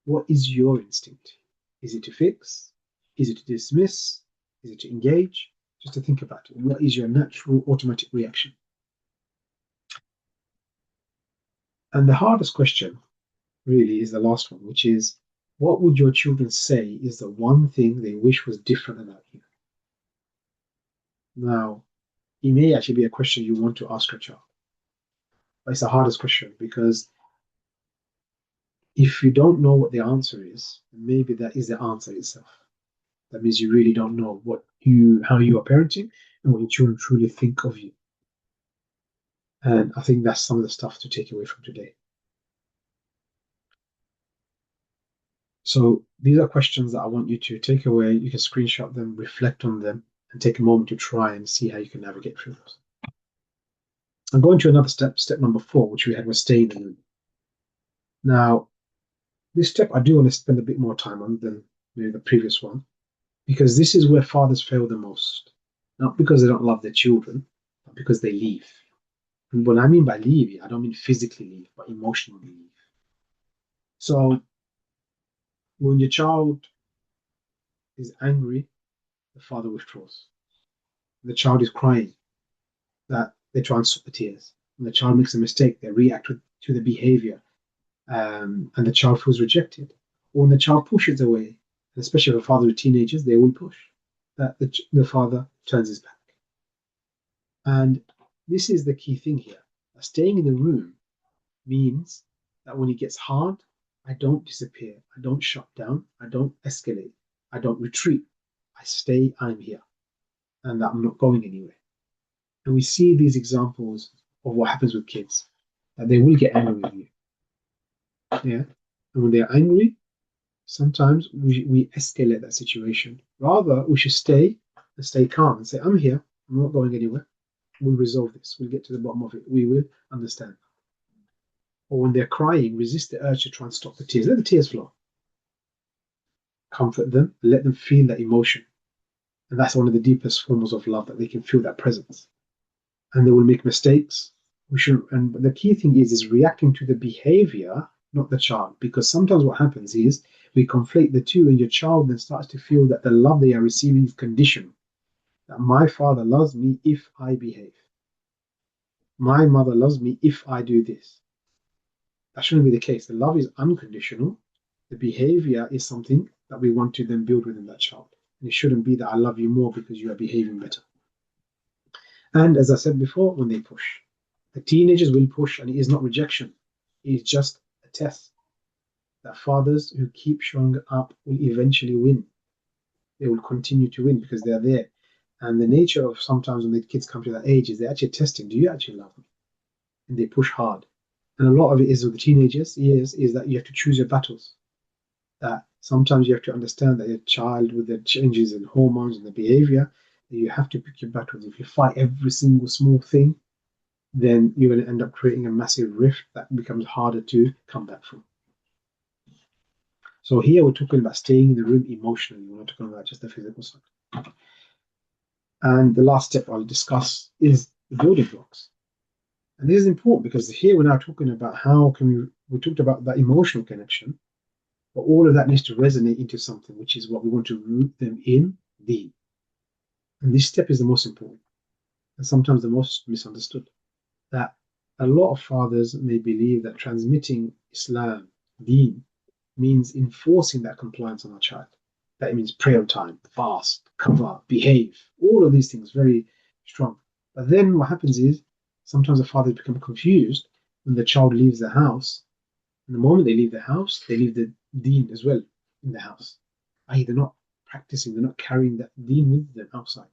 A: what is your instinct? Is it to fix? Is it to dismiss? Is it to engage? Just to think about it. What is your natural automatic reaction? And the hardest question really is the last one, which is what would your children say is the one thing they wish was different about you? Now, it may actually be a question you want to ask your child, but it's the hardest question because if you don't know what the answer is, maybe that is the answer itself. That means you really don't know how you are parenting and what your children truly think of you. And I think that's some of the stuff to take away from today. So these are questions that I want you to take away. You can screenshot them, reflect on them, and take a moment to try and see how you can navigate through those. I'm going to another step number 4, which we had was staying in the room. Now, this step I do want to spend a bit more time on than maybe the previous one, because this is where fathers fail the most. Not because they don't love their children, but because they leave. And what I mean by leave, I don't mean physically leave, but emotionally leave. So when your child is angry, the father withdraws. The child is crying, that they try and stop the tears. When the child makes a mistake, they react to the behavior, and the child feels rejected. Or when the child pushes away, and especially for fathers with teenagers, they will push. That the father turns his back. And this is the key thing here. Staying in the room means that when it gets hard, I don't disappear. I don't shut down. I don't escalate. I don't retreat. I stay, I'm here. And that I'm not going anywhere. And we see these examples of what happens with kids, that they will get angry with you. Yeah. And when they're angry, sometimes we escalate that situation. Rather, we should stay and stay calm and say, I'm here. I'm not going anywhere. We'll resolve this. We'll get to the bottom of it. We will understand. Or when they're crying, resist the urge to try and stop the tears. Let the tears flow. Comfort them, let them feel that emotion. And that's one of the deepest forms of love, that they can feel that presence. And they will make mistakes. And the key thing is reacting to the behavior, not the child. Because sometimes what happens is we conflate the two, and your child then starts to feel that the love they are receiving is conditional. That my father loves me if I behave. My mother loves me if I do this. That shouldn't be the case. The love is unconditional. The behavior is something that we want to then build within that child. And it shouldn't be that I love you more because you are behaving better. And as I said before, when they push, the teenagers will push, and it is not rejection. It is just a test that fathers who keep showing up will eventually win. They will continue to win because they're there. And the nature of sometimes when the kids come to that age is they're actually testing, do you actually love me? And they push hard. And a lot of it is with the teenagers is that you have to choose your battles. That sometimes you have to understand that your child, with the changes in hormones and the behavior, you have to pick your battles. If you fight every single small thing, then you're going to end up creating a massive rift that becomes harder to come back from. So here we're talking about staying in the room emotionally. We're not talking about just the physical side. And the last step I'll discuss is the building blocks. And this is important because here we're now talking about how can we talked about that emotional connection. But all of that needs to resonate into something, which is what we want to root them in deen. And this step is the most important and sometimes the most misunderstood. That a lot of fathers may believe that transmitting Islam, deen, means enforcing that compliance on our child. That it means pray on time, fast, cover, behave, all of these things very strong. But then what happens is sometimes the fathers become confused when the child leaves the house. And the moment they leave the house, they leave the deen as well in the house. I.e., they're not practicing, they're not carrying that deen with them outside.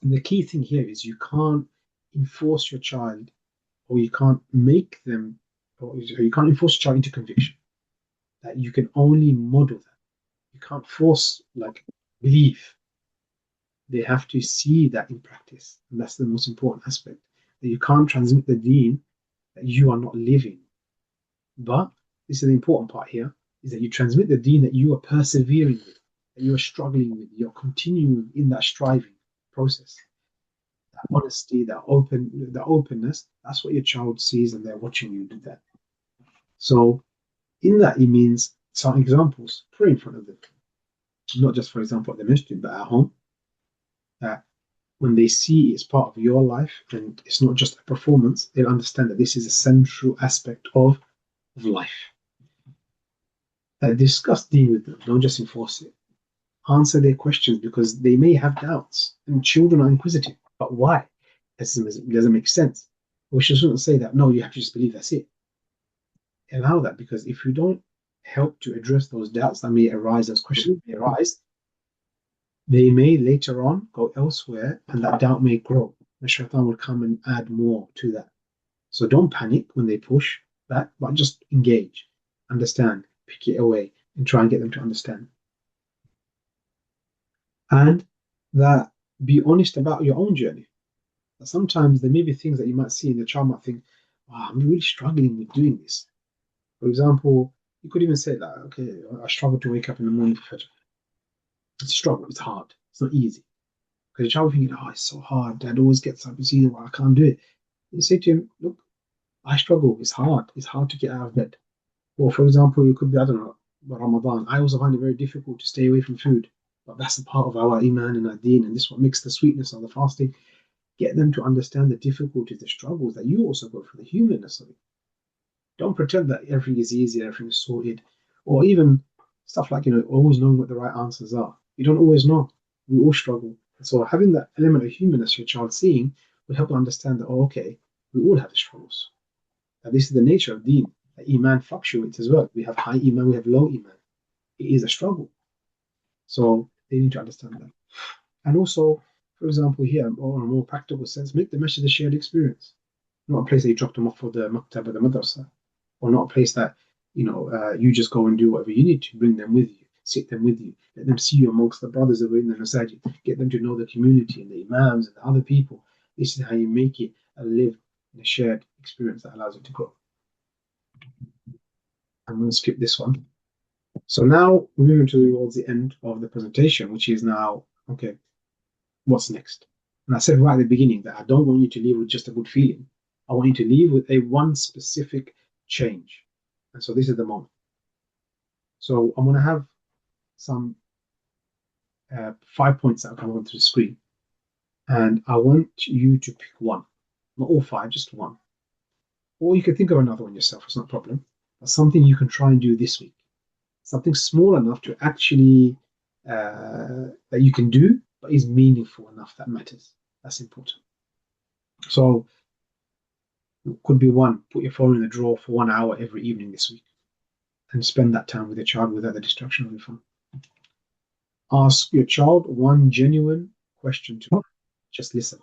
A: And the key thing here is you can't enforce your child, or you can't make them, or you can't enforce your child into conviction. That you can only model that. You can't force like belief. They have to see that in practice, and that's the most important aspect. That you can't transmit the deen that you are not living. But this is the important part here: is that you transmit the deen that you are persevering with, that you are struggling with, you're continuing in that striving process. That honesty, the openness. That's what your child sees, and they're watching you do that. So in that, it means some examples. Pray in front of them, not just for example at the masjid, but at home. That when they see it's part of your life and it's not just a performance, they'll understand that this is a central aspect of life. Discuss deen with them, don't just enforce it. Answer their questions because they may have doubts, and children are inquisitive. But why? This doesn't make sense. We shouldn't say that, no, you have to just believe that's it. Allow that, because if you don't help to address those doubts that may arise, those questions may arise, they may later on go elsewhere and that doubt may grow. The shaitan will come and add more to that. So don't panic when they push back, but just engage, understand, pick it away, and try and get them to understand. And that be honest about your own journey. Sometimes there may be things that you might see and the child might think, wow, I'm really struggling with doing this. For example, you could even say that, okay, I struggle to wake up in the morning for Fajr. It's a struggle, it's hard, it's not easy. Because the child will think, oh, it's so hard, Dad always gets up, it's easy, well, I can't do it. You say to him, look, I struggle, it's hard to get out of bed. Or for example, it could be, I don't know, Ramadan. I also find it very difficult to stay away from food. But that's a part of our iman and our deen, and this is what makes the sweetness of the fasting. Get them to understand the difficulties, the struggles that you also go through, the humanness of it. Don't pretend that everything is easy, everything is sorted, or even stuff like, always knowing what the right answers are. You don't always know. We all struggle. So having that element of humanness your child seeing will help them understand that, oh, okay, we all have the struggles. And this is the nature of deen. That iman fluctuates as well. We have high iman, we have low iman. It is a struggle. So they need to understand that. And also, for example, here, or in a more practical sense, make the masjid a shared experience. Not a place that you drop them off for the maktab or the madrasa, or not a place that you just go and do whatever you need to. Bring them with you, sit them with you, let them see you amongst the brothers that are in the masajid, get them to know the community and the imams and the other people. This is how you make it a live in a shared experience that allows it to grow. I'm going to skip this one. So now we're moving towards the end of the presentation, which is now, okay, what's next? And I said right at the beginning that I don't want you to leave with just a good feeling. I want you to leave with a one specific change. And so this is the moment. So I'm going to have some 5 points that are coming onto the screen. And I want you to pick one. Not all five, just one. Or you can think of another one yourself, it's not a problem. But something you can try and do this week. Something small enough to actually, that you can do, but is meaningful enough that matters. That's important. So it could be one, put your phone in the drawer for 1 hour every evening this week and spend that time with your child without the distraction of your phone. Ask your child one genuine question to just listen.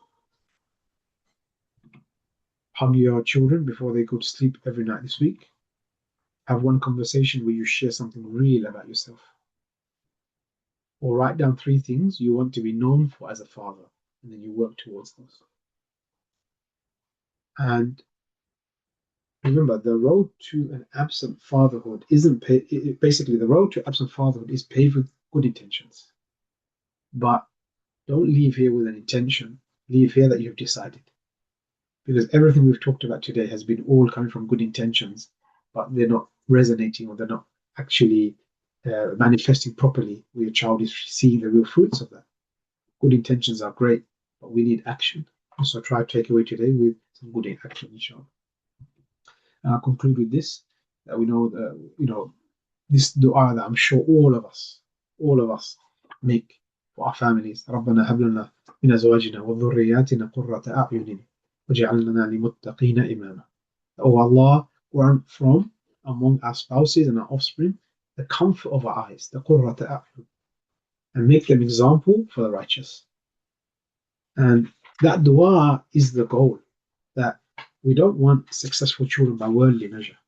A: Hug your children before they go to sleep every night this week. Have one conversation where you share something real about yourself. Or write down 3 things you want to be known for as a father, and then you work towards those. And remember, the road to an absent fatherhood isn't basically the road to absent fatherhood is paved with good intentions. But don't leave here with an intention. Leave here that you've decided. Because everything we've talked about today has been all coming from good intentions, but they're not resonating, or they're not actually manifesting properly, where your child is seeing the real fruits of that. Good intentions are great, but we need action. So try to take away today with some good action, inshallah. And I'll conclude with this, that we know that, this dua that I'm sure all of us make for our families. ربنا هب لنا من أزواجنا وذرياتنا قرة أعين وجعلنا للمتقين إماما. Oh Allah, grant from among our spouses and our offspring the comfort of our eyes, the قرة أعين, and make them example for the righteous. And that dua is the goal, that we don't want successful children by worldly measure.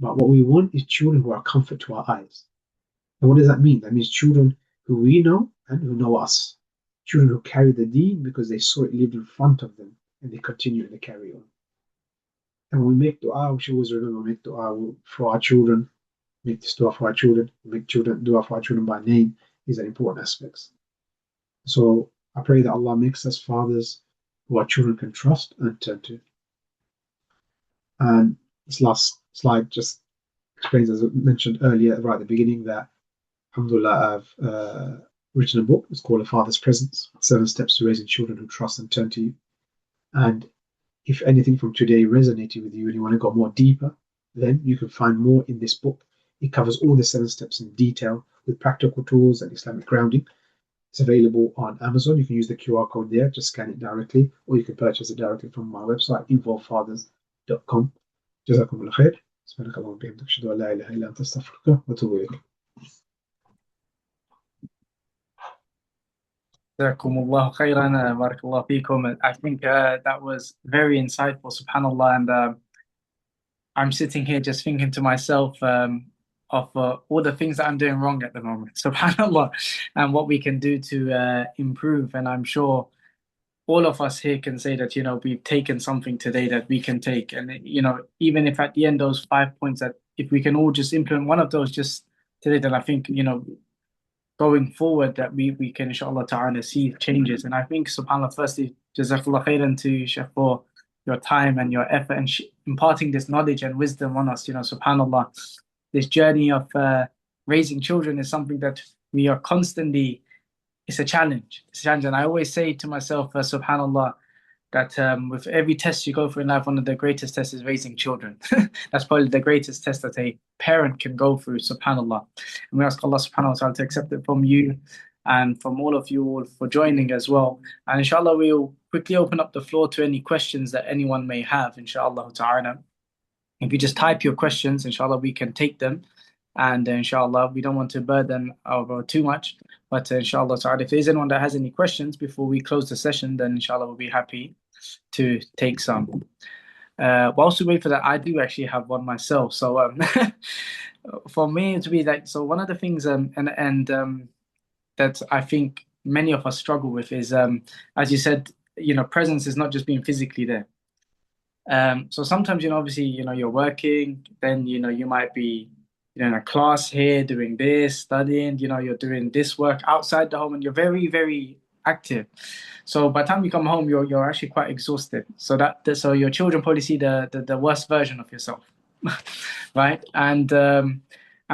A: But what we want is children who are comfort to our eyes. And what does that mean? That means children who we know and who know us. Children who carry the deen because they saw it lived in front of them and they continue and they carry on. And when we make dua, we should always remember, we make dua for our children, make this dua for our children, make dua for our children by name. These are important aspects. So I pray that Allah makes us fathers who our children can trust and turn to. And this last slide just explains, as I mentioned earlier, right at the beginning, that alhamdulillah, I've written a book. It's called A Father's Presence, 7 Steps to Raising Children Who Trust and Turn to You. And if anything from today resonated with you and you want to go more deeper, then you can find more in this book. It covers all the 7 steps in detail with practical tools and Islamic grounding. It's available on Amazon. You can use the QR code there, just scan it directly, or you can purchase it directly from my website, involvefathers.com. جزاكم الله خير. سبحانك اللهم وبحمدك أشهد أن لا إله إلا أنت أستغفرك وأتوب إليك.
C: Jazakumullah khairan, barakallahu feekum. I think that was very insightful, subhanAllah. And I'm sitting here just thinking to myself of all the things that I'm doing wrong at the moment, subhanAllah, and what we can do to improve. And I'm sure all of us here can say that, we've taken something today that we can take. And, even if at the end, those 5 points, that if we can all just implement one of those just today, then I think, going forward, that we can, inshallah ta'ala, see changes. And I think, subhanAllah, firstly, jazakallah khairan to Shaykh for your time and your effort and imparting this knowledge and wisdom on us. SubhanAllah, this journey of raising children is something that we are constantly, it's a challenge. And I always say to myself, subhanAllah, that with every test you go through in life, one of the greatest tests is raising children. That's probably the greatest test that a parent can go through, subhanAllah. And we ask Allah subhanahu wa ta'ala to accept it from you and from all of you all for joining as well. And inshallah, we'll quickly open up the floor to any questions that anyone may have, inshallah ta'ala. If you just type your questions, inshallah, we can take them. And inshallah, we don't want to burden over too much. But inshallah ta'ala, if there's anyone that has any questions before we close the session, then inshallah we'll be happy to take some. Whilst we wait for that, I do actually have one myself. So for me to be like, so one of the things that I think many of us struggle with is, as you said, presence is not just being physically there. So sometimes, obviously, you're working, then, you might be in a class here doing this, studying, you're doing this work outside the home, and you're very, very active. So by the time you come home, you're actually quite exhausted. So your children probably see the worst version of yourself, right? And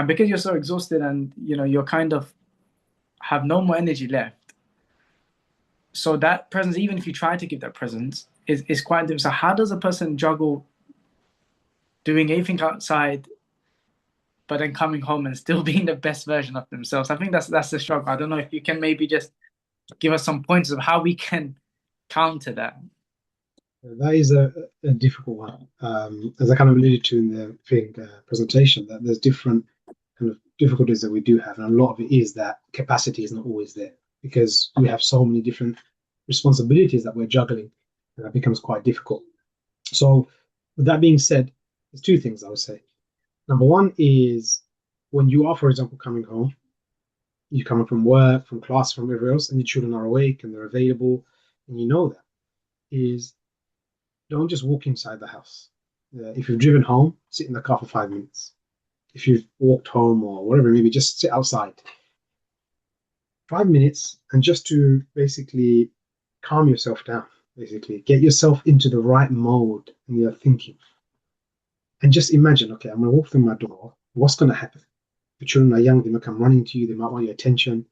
C: because you're so exhausted and you're kind of have no more energy left. So that presence, even if you try to give that presence, is quite difficult. So how does a person juggle doing everything outside, but then coming home and still being the best version of themselves? I think that's the struggle. I don't know if you can maybe just give us some points of how we can counter that.
A: That is a difficult one. As I kind of alluded to in the presentation, that there's different kind of difficulties that we do have, and a lot of it is that capacity is not always there because we have so many different responsibilities that we're juggling, and that becomes quite difficult. So, with that being said, there's 2 things I would say. Number one is when you are, for example, coming home, you're coming from work, from class, from everywhere else, and your children are awake and they're available, and you know that, is don't just walk inside the house. If you've driven home, sit in the car for 5 minutes. If you've walked home or whatever, maybe just sit outside. 5 minutes, and just to basically calm yourself down, basically get yourself into the right mode in your thinking. And just imagine, okay, I'm going to walk through my door. What's going to happen? The children are young, they might come running to you, they might want your attention,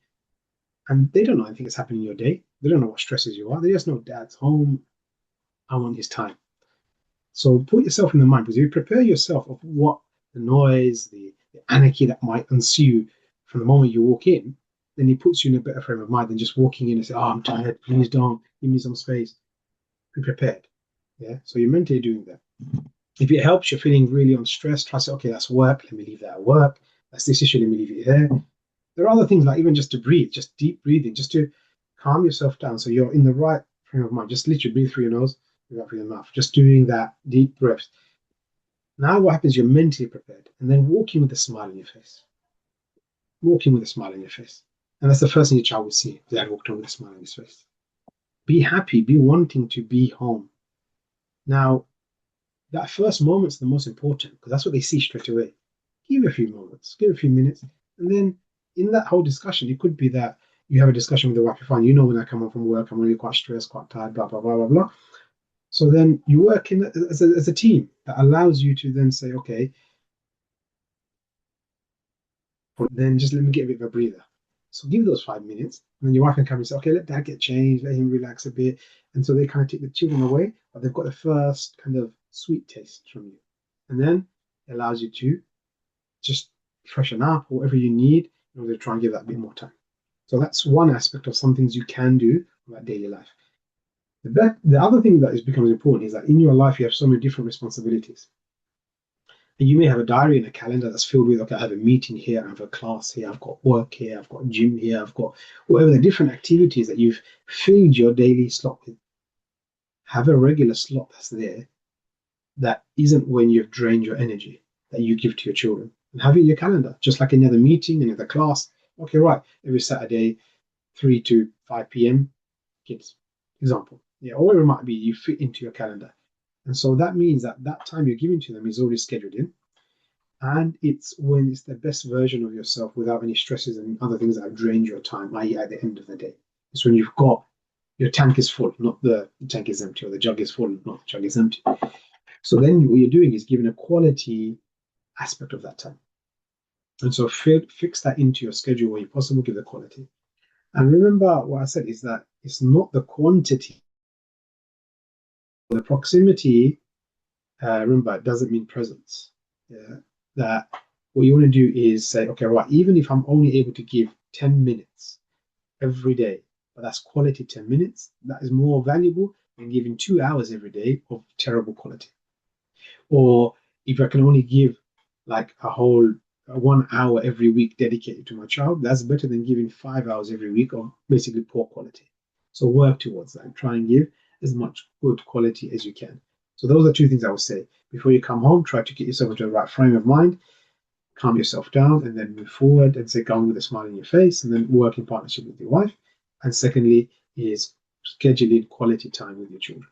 A: and they don't know anything that's happening in your day. They don't know what stresses you are. They just know dad's home. I want his time. So put yourself in the mind, because if you prepare yourself of what the noise, the anarchy that might ensue from the moment you walk in, then it puts you in a better frame of mind than just walking in and say, "Oh, I'm tired. Please don't give me some space." Be prepared. Yeah. So you're mentally doing that. If it helps, you're feeling really on stress, try to say, okay, that's work. Let me leave that at work. That's this issue. Let me leave it here. There are other things like even just to breathe, just deep breathing, just to calm yourself down so you're in the right frame of mind. Just literally breathe through your nose, breathe out through your mouth. Just doing that deep breath. Now what happens? You're mentally prepared, and then walking with a smile on your face. Walking with a smile on your face, and that's the first thing your child will see. Dad walked home with a smile on his face. Be happy. Be wanting to be home. Now that first moment's the most important because that's what they see straight away. Give a few moments, give a few minutes, and then in that whole discussion, it could be that you have a discussion with the wife. Fine, you know when I come home from work, I'm really quite stressed, quite tired, blah blah blah blah blah. So then you work in as a team that allows you to then say, okay, then just let me get a bit of a breather. So give those 5 minutes, and then your wife can come and say, okay, let dad get changed, let him relax a bit. And so they kind of take the children away, but they've got the first kind of sweet taste from you. And then it allows you to just freshen up or whatever you need in order to try and give that a bit more time. So that's one aspect of some things you can do about daily life. The other thing that is becomes important is that in your life you have so many different responsibilities. And you may have a diary and a calendar that's filled with, okay, I have a meeting here, I have a class here, I've got work here, I've got gym here, I've got whatever the different activities that you've filled your daily slot with. Have a regular slot that's there that isn't when you've drained your energy that you give to your children. And have it in your calendar, just like any other meeting, any other class. Okay, right, every Saturday, 3 to 5 p.m., kids, example. Yeah, or whatever it might be, you fit into your calendar. And so that means that that time you're giving to them is already scheduled in. And it's when it's the best version of yourself without any stresses and other things that have drained your time, i.e., at the end of the day. It's when you've got your tank is full, not the tank is empty, or the jug is full, not the jug is empty. So then what you're doing is giving a quality aspect of that time. And so fix that into your schedule where you possibly give the quality. And remember what I said is that it's not the quantity, the proximity. Remember, it doesn't mean presence. Yeah, that what you want to do is say, okay, right, even if I'm only able to give 10 minutes every day, but that's quality 10 minutes, that is more valuable than giving 2 hours every day of terrible quality. Or if I can only give like a whole 1 hour every week dedicated to my child, that's better than giving 5 hours every week of basically poor quality. So work towards that and try and give as much good quality as you can. So those are two things I would say. Before you come home, try to get yourself into the right frame of mind, calm yourself down, and then move forward and say, go on with a smile on your face, and then work in partnership with your wife. And secondly, is scheduling quality time with your children.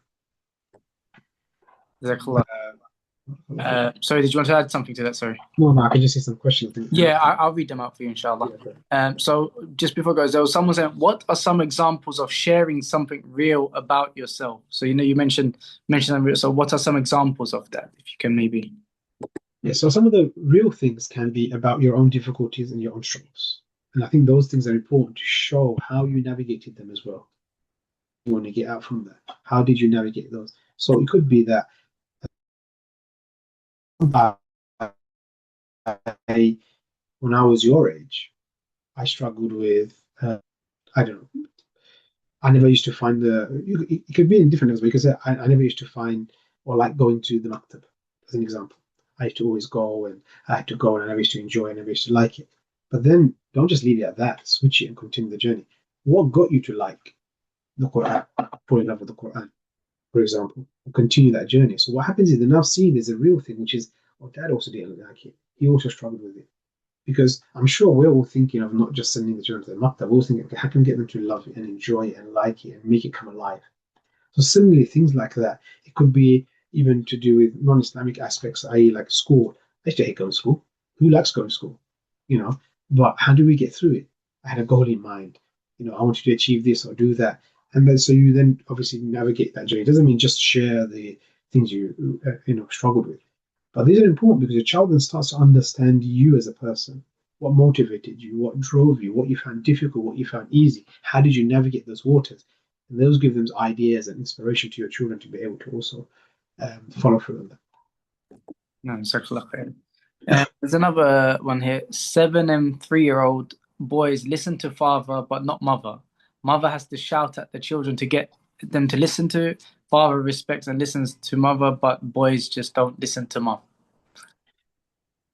C: Sorry, did you want to add something to that? Sorry.
A: No, I can just see some questions.
C: Yeah, I'll read them out for you, inshallah. Yeah, so just before it goes, there was someone saying, what are some examples of sharing something real about yourself? So, you mentioned them. So what are some examples of that, if you can maybe?
A: Yeah, so some of the real things can be about your own difficulties and your own struggles. And I think those things are important to show how you navigated them as well. You want to get out from that. How did you navigate those? So it could be that when I was your age, I struggled with, I don't know, I never used to find it could be in different levels because I never used to find or like going to the maktab, as an example. I used to always go and I had to go and I never used to enjoy it, I never used to like it. But then don't just leave it at that, switch it and continue the journey. What got you to like the Quran, fall in love with the Quran, for example, or continue that journey? So what happens is they're now seeing there's a real thing, which is, oh, dad also didn't like it. He also struggled with it. Because I'm sure we're all thinking of not just sending the children to the maktab, we're all thinking, okay, how can we get them to love it and enjoy it and like it and make it come alive? So similarly, things like that. It could be even to do with non-Islamic aspects, i.e. like school. I used to hate going to school. Who likes going to school? But how do we get through it? I had a goal in mind. I wanted to achieve this or do that. And then so you then obviously navigate that journey. It doesn't mean just share the things you struggled with. But these are important because your child then starts to understand you as a person. What motivated you, what drove you, what you found difficult, what you found easy. How did you navigate those waters? And those give them ideas and inspiration to your children to be able to also follow through on that.
C: No, jazakallah khair. There's another one here. 7 and 3-year-old boys listen to father but not mother. Mother has to shout at the children to get them to listen to. Father respects and listens to mother, but boys just don't listen to mom.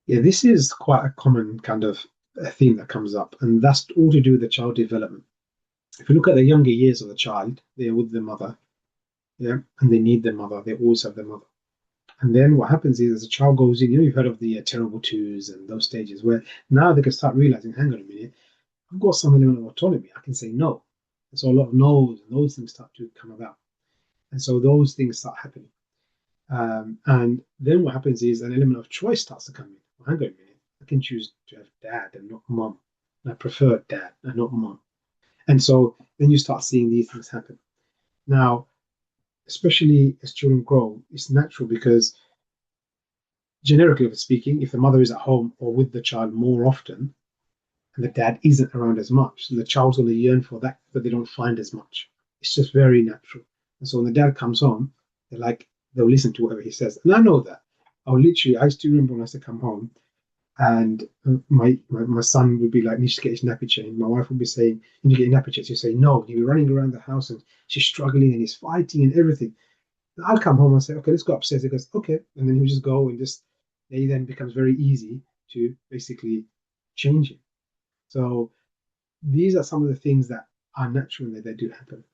A: Yeah, this is quite a common kind of theme that comes up, and that's all to do with the child development. If you look at the younger years of the child, they're with their mother, yeah, and they need their mother. They always have their mother. And then what happens is, as a child goes in, you've heard of the terrible twos and those stages where now they can start realizing, hang on a minute, I've got some element of autonomy. I can say no. And so a lot of no's and those things start to come about. And so those things start happening. And then what happens is an element of choice starts to come in. Well, hang on a minute, I can choose to have dad and not mom. And I prefer dad and not mom. And so then you start seeing these things happen. Now, especially as children grow, it's natural because generically speaking, if the mother is at home or with the child more often, and the dad isn't around as much, then the child's going to yearn for that, but they don't find as much. It's just very natural. And so when the dad comes home, they'll listen to whatever he says. And I know that. I still remember when I used to come home and my son would be like, needs to get his nappy change. My wife would be saying, you need to get your nappy change. He'd say, no. He'd be running around the house and she's struggling and he's fighting and everything. And I'll come home and say, okay, let's go upstairs. He goes, okay. And then he'll just go and it then becomes very easy to basically change it. So these are some of the things that are natural and that they do happen.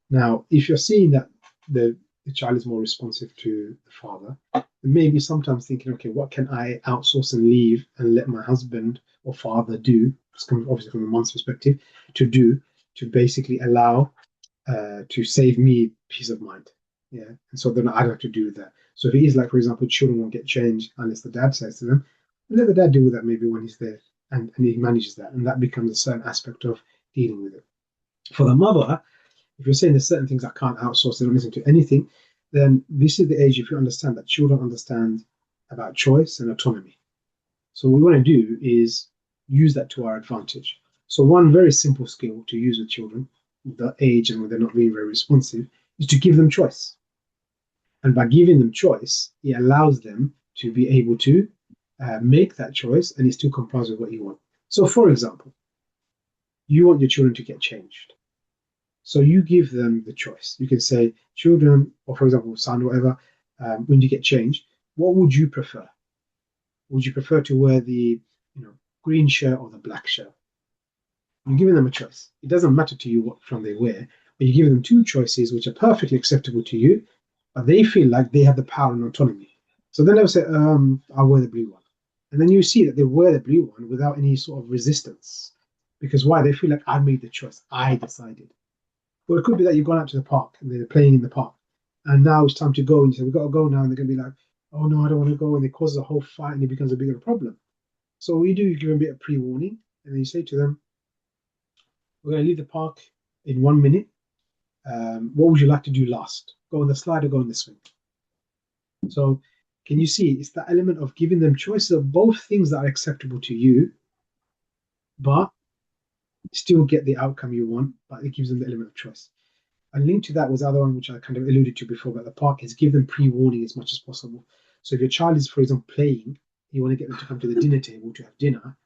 A: Now, if you're seeing that the child is more responsive to the father, maybe sometimes thinking, okay, what can I outsource and leave and let my husband or father do, obviously from a mom's perspective, to basically allow to save me peace of mind. Yeah. And so then I don't have to do that. So if it is like, for example, children won't get changed unless the dad says to them, let the dad deal with that maybe when he's there and he manages that. And that becomes a certain aspect of dealing with it. For the mother, if you're saying there's certain things I can't outsource, they don't listen to anything, then this is the age if you understand that children understand about choice and autonomy. So what we want to do is use that to our advantage. So one very simple skill to use with children, the age and when they're not being very responsive, is to give them choice. And by giving them choice, it allows them to be able to make that choice and it still complies with what you want. So for example, you want your children to get changed. So you give them the choice. You can say, children, or for example, son, whatever, when you get changed, what would you prefer? Would you prefer to wear the green shirt or the black shirt? You're giving them a choice. It doesn't matter to you what from they wear, but you're giving them two choices which are perfectly acceptable to you, but they feel like they have the power and autonomy. So then they'll say, I'll wear the blue one. And then you see that they wear the blue one without any sort of resistance. Because why? They feel like I made the choice. I decided. Or it could be that you've gone out to the park and they're playing in the park. And now it's time to go. And you say, we've got to go now. And they're going to be like, oh, no, I don't want to go. And it causes a whole fight and it becomes a bigger problem. So what you do, you give them a bit of pre-warning. And then you say to them, we're going to leave the park in 1 minute. What would you like to do last? Go on the slide or go on the swing? So can you see it's that element of giving them choices of both things that are acceptable to you, but still get the outcome you want, but it gives them the element of choice. And linked to that was the other one, which I kind of alluded to before about the park, is give them pre-warning as much as possible. So if your child is, for example, playing, you want to get them to come to the dinner table to have dinner,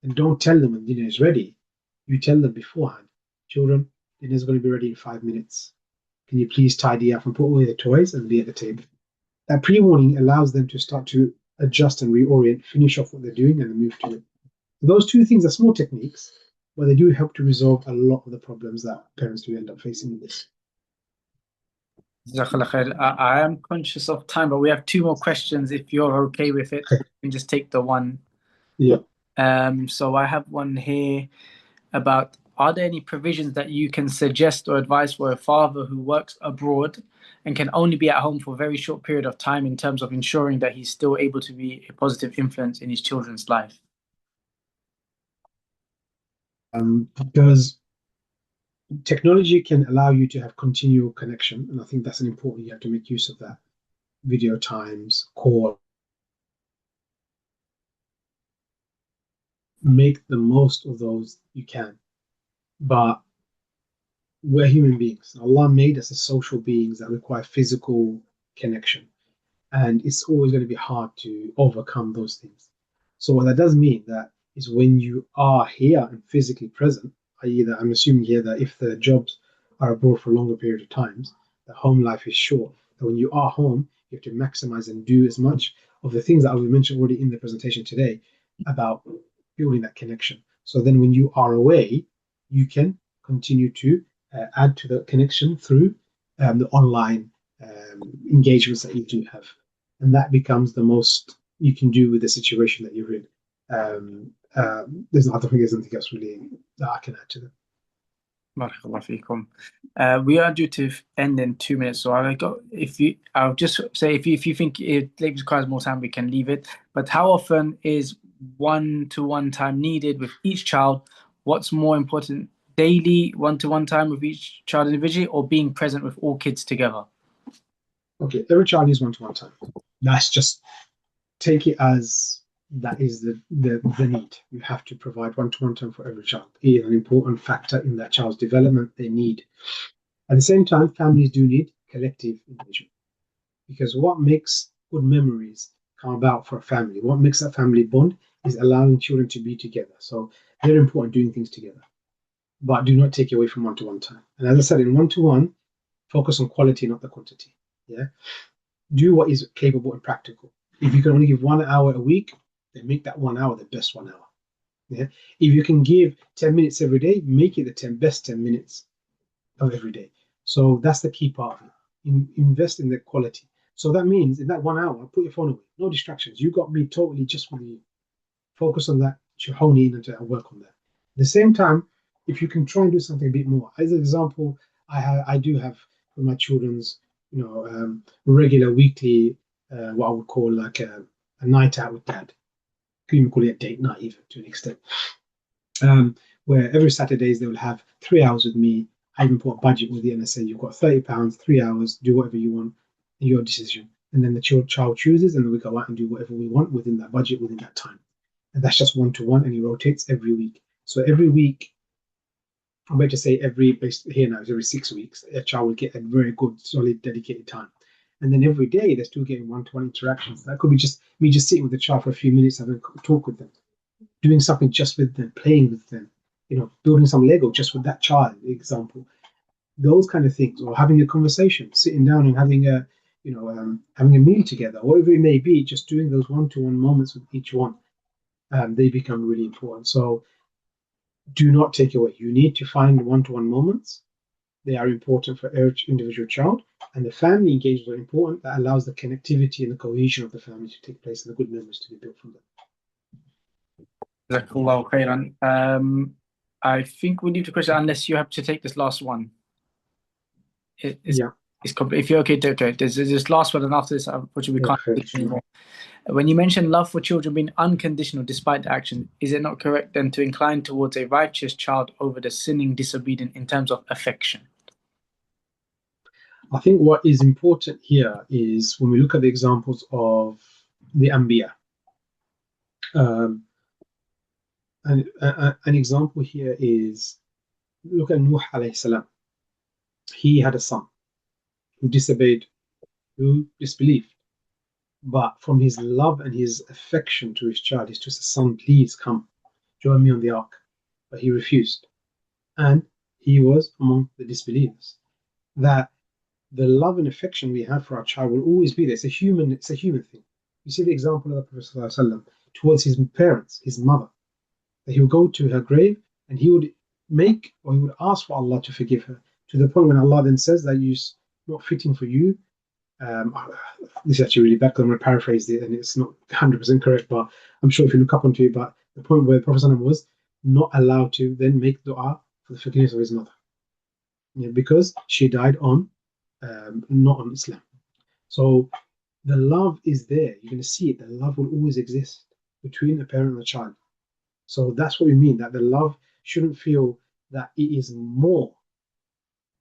A: and don't tell them when dinner is ready. You tell them beforehand, children, dinner's going to be ready in 5 minutes. Can you please tidy up and put away the toys and be at the table? That pre-warning allows them to start to adjust and reorient, finish off what they're doing, and then move to it. Those two things are small techniques, but they do help to resolve a lot of the problems that parents do end up facing with this.
C: Jazakallah khair. I am conscious of time, but we have 2 more questions. If you're okay with it, we can just take the one.
A: Yeah.
C: So I have one here about, are there any provisions that you can suggest or advise for a father who works abroad and can only be at home for a very short period of time in terms of ensuring that he's still able to be a positive influence in his children's life?
A: Because technology can allow you to have continual connection, and I think that's an important. You have to make use of that. Video times, call, make the most of those you can. But we're human beings. Allah made us as social beings that require physical connection. And it's always going to be hard to overcome those things. So what that does mean that is when you are here and physically present, i.e. that I'm assuming here that if the jobs are abroad for a longer period of times, the home life is short. That when you are home, you have to maximize and do as much of the things that we mentioned already in the presentation today about building that connection. So then when you are away, you can continue to add to the connection through the online engagements that you do have. And that becomes the most you can do with the situation that you're in. I don't think there's anything else really that I can add to that.
C: Barakallah feekum. We are due to end in 2 minutes, so I'll just say if you think it requires more time, we can leave it. But how often is one-to-one time needed with each child? What's more important, daily one-to-one time with each child individually, or being present with all kids together?
A: Okay, every child needs one-to-one time. That's just take it as that is the need. You have to provide one-to-one time for every child. It is an important factor in that child's development. They need. At the same time, families do need collective engagement, because what makes good memories come about for a family, what makes that family bond, is allowing children to be together. So very important doing things together, but do not take away from one-to-one time. And as I said, in one-to-one, focus on quality, not the quantity. Yeah, do what is capable and practical. If you can only give 1 hour a week, then make that 1 hour the best 1 hour. Yeah. If you can give 10 minutes every day, make it the best 10 minutes of every day. So that's the key part of it. Invest in the quality. So that means in that 1 hour, put your phone away. No distractions. You got me totally just with you. Focus on that. You hone in and work on that. At the same time, if you can try and do something a bit more. As an example, I do have for my children's regular weekly what I would call like a night out with dad. You can call it a date night even to an extent. Where every Saturdays they will have 3 hours with me. I even put a budget with it and I say you've got £30, 3 hours, do whatever you want, your decision. And then the child chooses, and then we go out and do whatever we want within that budget, within that time. And that's just one-to-one, and it rotates every week. So every week, I'm about to say every 6 weeks, a child will get a very good, solid, dedicated time. And then every day they're still getting one-to-one interactions. That could be just me just sitting with the child for a few minutes, having a talk with them, doing something just with them, playing with them, building some Lego just with that child, example. Those kind of things, or having a conversation, sitting down and having a meal together, whatever it may be, just doing those one-to-one moments with each one. They become really important. So do not take away. You need to find one-to-one moments. They are important for each individual child, and the family engagements are important. That allows the connectivity and the cohesion of the family to take place and the good memories to be built from them.
C: Jazakallahu khairan. I think we leave the question unless you have to take this last one.
A: Yeah.
C: If you're okay, there's this last one, and after this, unfortunately, we can't take anymore. When you mention love for children being unconditional despite the action, is it not correct then to incline towards a righteous child over the sinning disobedient in terms of affection?
A: I think what is important here is when we look at the examples of the Anbiya. An example here is, look at Nuh alayhi salam. He had a son who disobeyed, who disbelieved. But from his love and his affection to his child, he said, son, please come, join me on the ark. But he refused. And he was among the disbelievers. That the love and affection we have for our child will always be there. It's a human thing. You see the example of the Prophet ﷺ towards his parents, his mother. That he would go to her grave and he would he would ask for Allah to forgive her, to the point when Allah then says that it's not fitting for you. This is actually really bad because I'm going to paraphrase it and it's not 100% correct, but I'm sure if you look up onto it, but the point where the Prophet ﷺ was not allowed to then make dua for the forgiveness of his mother, because she died on not on Islam. So the love is there. You're going to see it. The love will always exist between a parent and a child. So that's what we mean, that the love shouldn't feel that it is more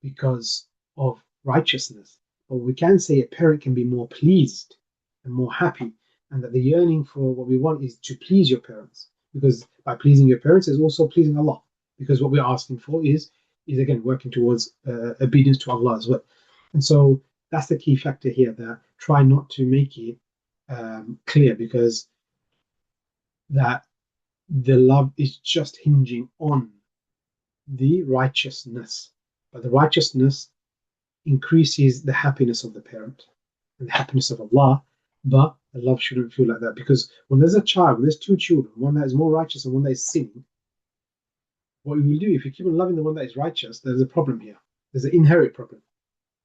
A: because of righteousness. But we can say a parent can be more pleased and more happy, and that the yearning for what we want is to please your parents, because by pleasing your parents is also pleasing Allah, because what we're asking for is again working towards obedience to Allah as well. And so that's the key factor here, that try not to make it clear, because that the love is just hinging on the righteousness, but the righteousness increases the happiness of the parent and the happiness of Allah. But the love shouldn't feel like that, because when there's a child, when there's two children, one that is more righteous and one that is sinning, what you will do if you keep on loving the one that is righteous, there's a problem here. There's an inherent problem.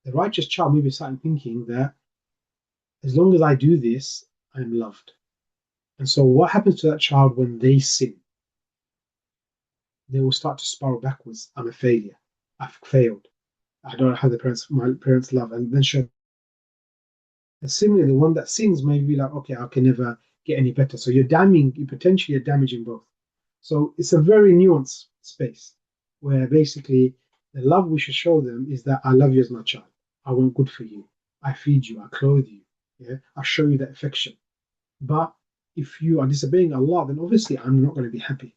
A: The righteous child may be starting thinking that as long as I do this, I'm loved. And so what happens to that child when they sin? They will start to spiral backwards. I'm a failure. I've failed. I don't have my parents' love, and then show. And similarly, the one that sins may be like, okay, I can never get any better. So you potentially are damaging both. So it's a very nuanced space where basically the love we should show them is that I love you as my child. I want good for you. I feed you. I clothe you. Yeah, I show you that affection. But if you are disobeying Allah, then obviously I'm not going to be happy.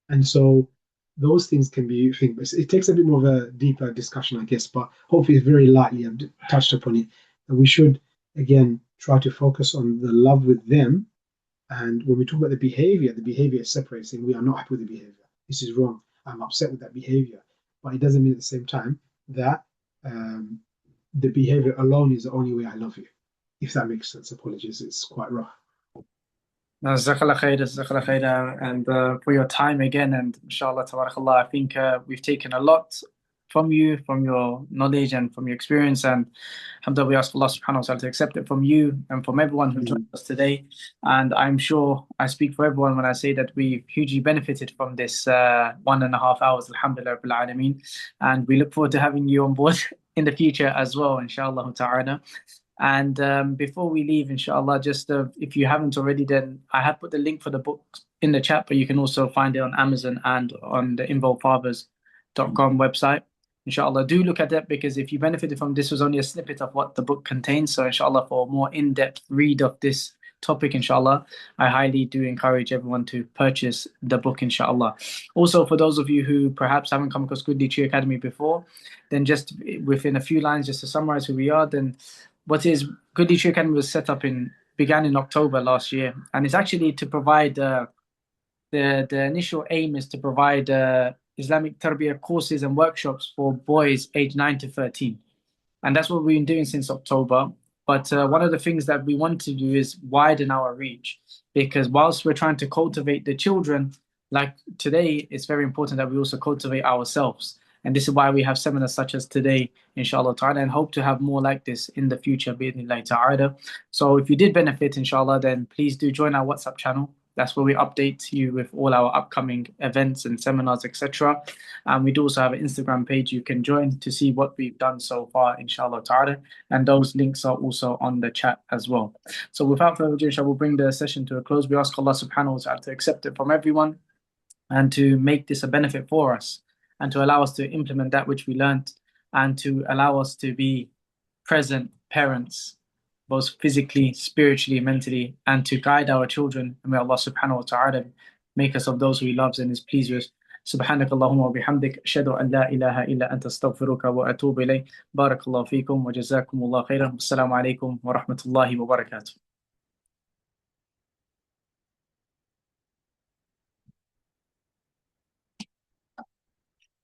A: And so those things can be things. It takes a bit more of a deeper discussion, I guess, but hopefully it's very lightly I've touched upon it. And we should, again, try to focus on the love with them. And when we talk about the behavior is separate, saying we are not happy with the behavior. This is wrong. I'm upset with that behavior. But it doesn't mean at the same time that the behavior alone is the only way I love you. If that makes sense. Apologies, it's quite rough.
C: No, Jazakallah khair, and for your time again, and inshallah, tabarakallah, I think we've taken a lot from you, from your knowledge and from your experience, and alhamdulillah, we ask Allah subhanahu wa ta'ala to accept it from you and from everyone who joined us today. And I'm sure I speak for everyone when I say that we've hugely benefited from this 1.5 hours, alhamdulillah rabbil alameen, and we look forward to having you on board in the future as well, inshallah ta'ala. And before we leave, inshallah, just if you haven't already, then I have put the link for the book in the chat, but you can also find it on Amazon and on the involvedfathers.com website. Inshallah, do look at that, because if you benefited from this, was only a snippet of what the book contains. So inshallah, for a more in-depth read of this topic, inshallah, I highly do encourage everyone to purchase the book, inshallah. Also, for those of you who perhaps haven't come across Good Tree Academy before, then just within a few lines, just to summarize who we are, then what is Good Tree Academy began in October last year, and it's actually to provide the initial aim is to provide Islamic tarbiyah courses and workshops for boys aged 9 to 13, and that's what we've been doing since October. But one of the things that we want to do is widen our reach, because whilst we're trying to cultivate the children, like today, it's very important that we also cultivate ourselves. And this is why we have seminars such as today, inshallah ta'ala, and hope to have more like this in the future, bi'idhnillahi ta'ala. So if you did benefit, inshallah, then please do join our WhatsApp channel. That's where we update you with all our upcoming events and seminars, etc. And we do also have an Instagram page you can join to see what we've done so far, inshallah ta'ala. And those links are also on the chat as well. So without further ado, inshallah, we'll bring the session to a close. We ask Allah subhanahu wa ta'ala to accept it from everyone and to make this a benefit for us, and to allow us to implement that which we learned, and to allow us to be present parents, both physically, spiritually, mentally, and to guide our children. And may Allah subhanahu wa ta'ala make us of those who He loves and is pleased with. سبحانك اللهم وبحمدك أشهد أن لا إله إلا أنت أستغفرك وأتوب إليك بارك الله فيكم وجزاكم الله خيرا والسلام عليكم ورحمة الله وبركاته.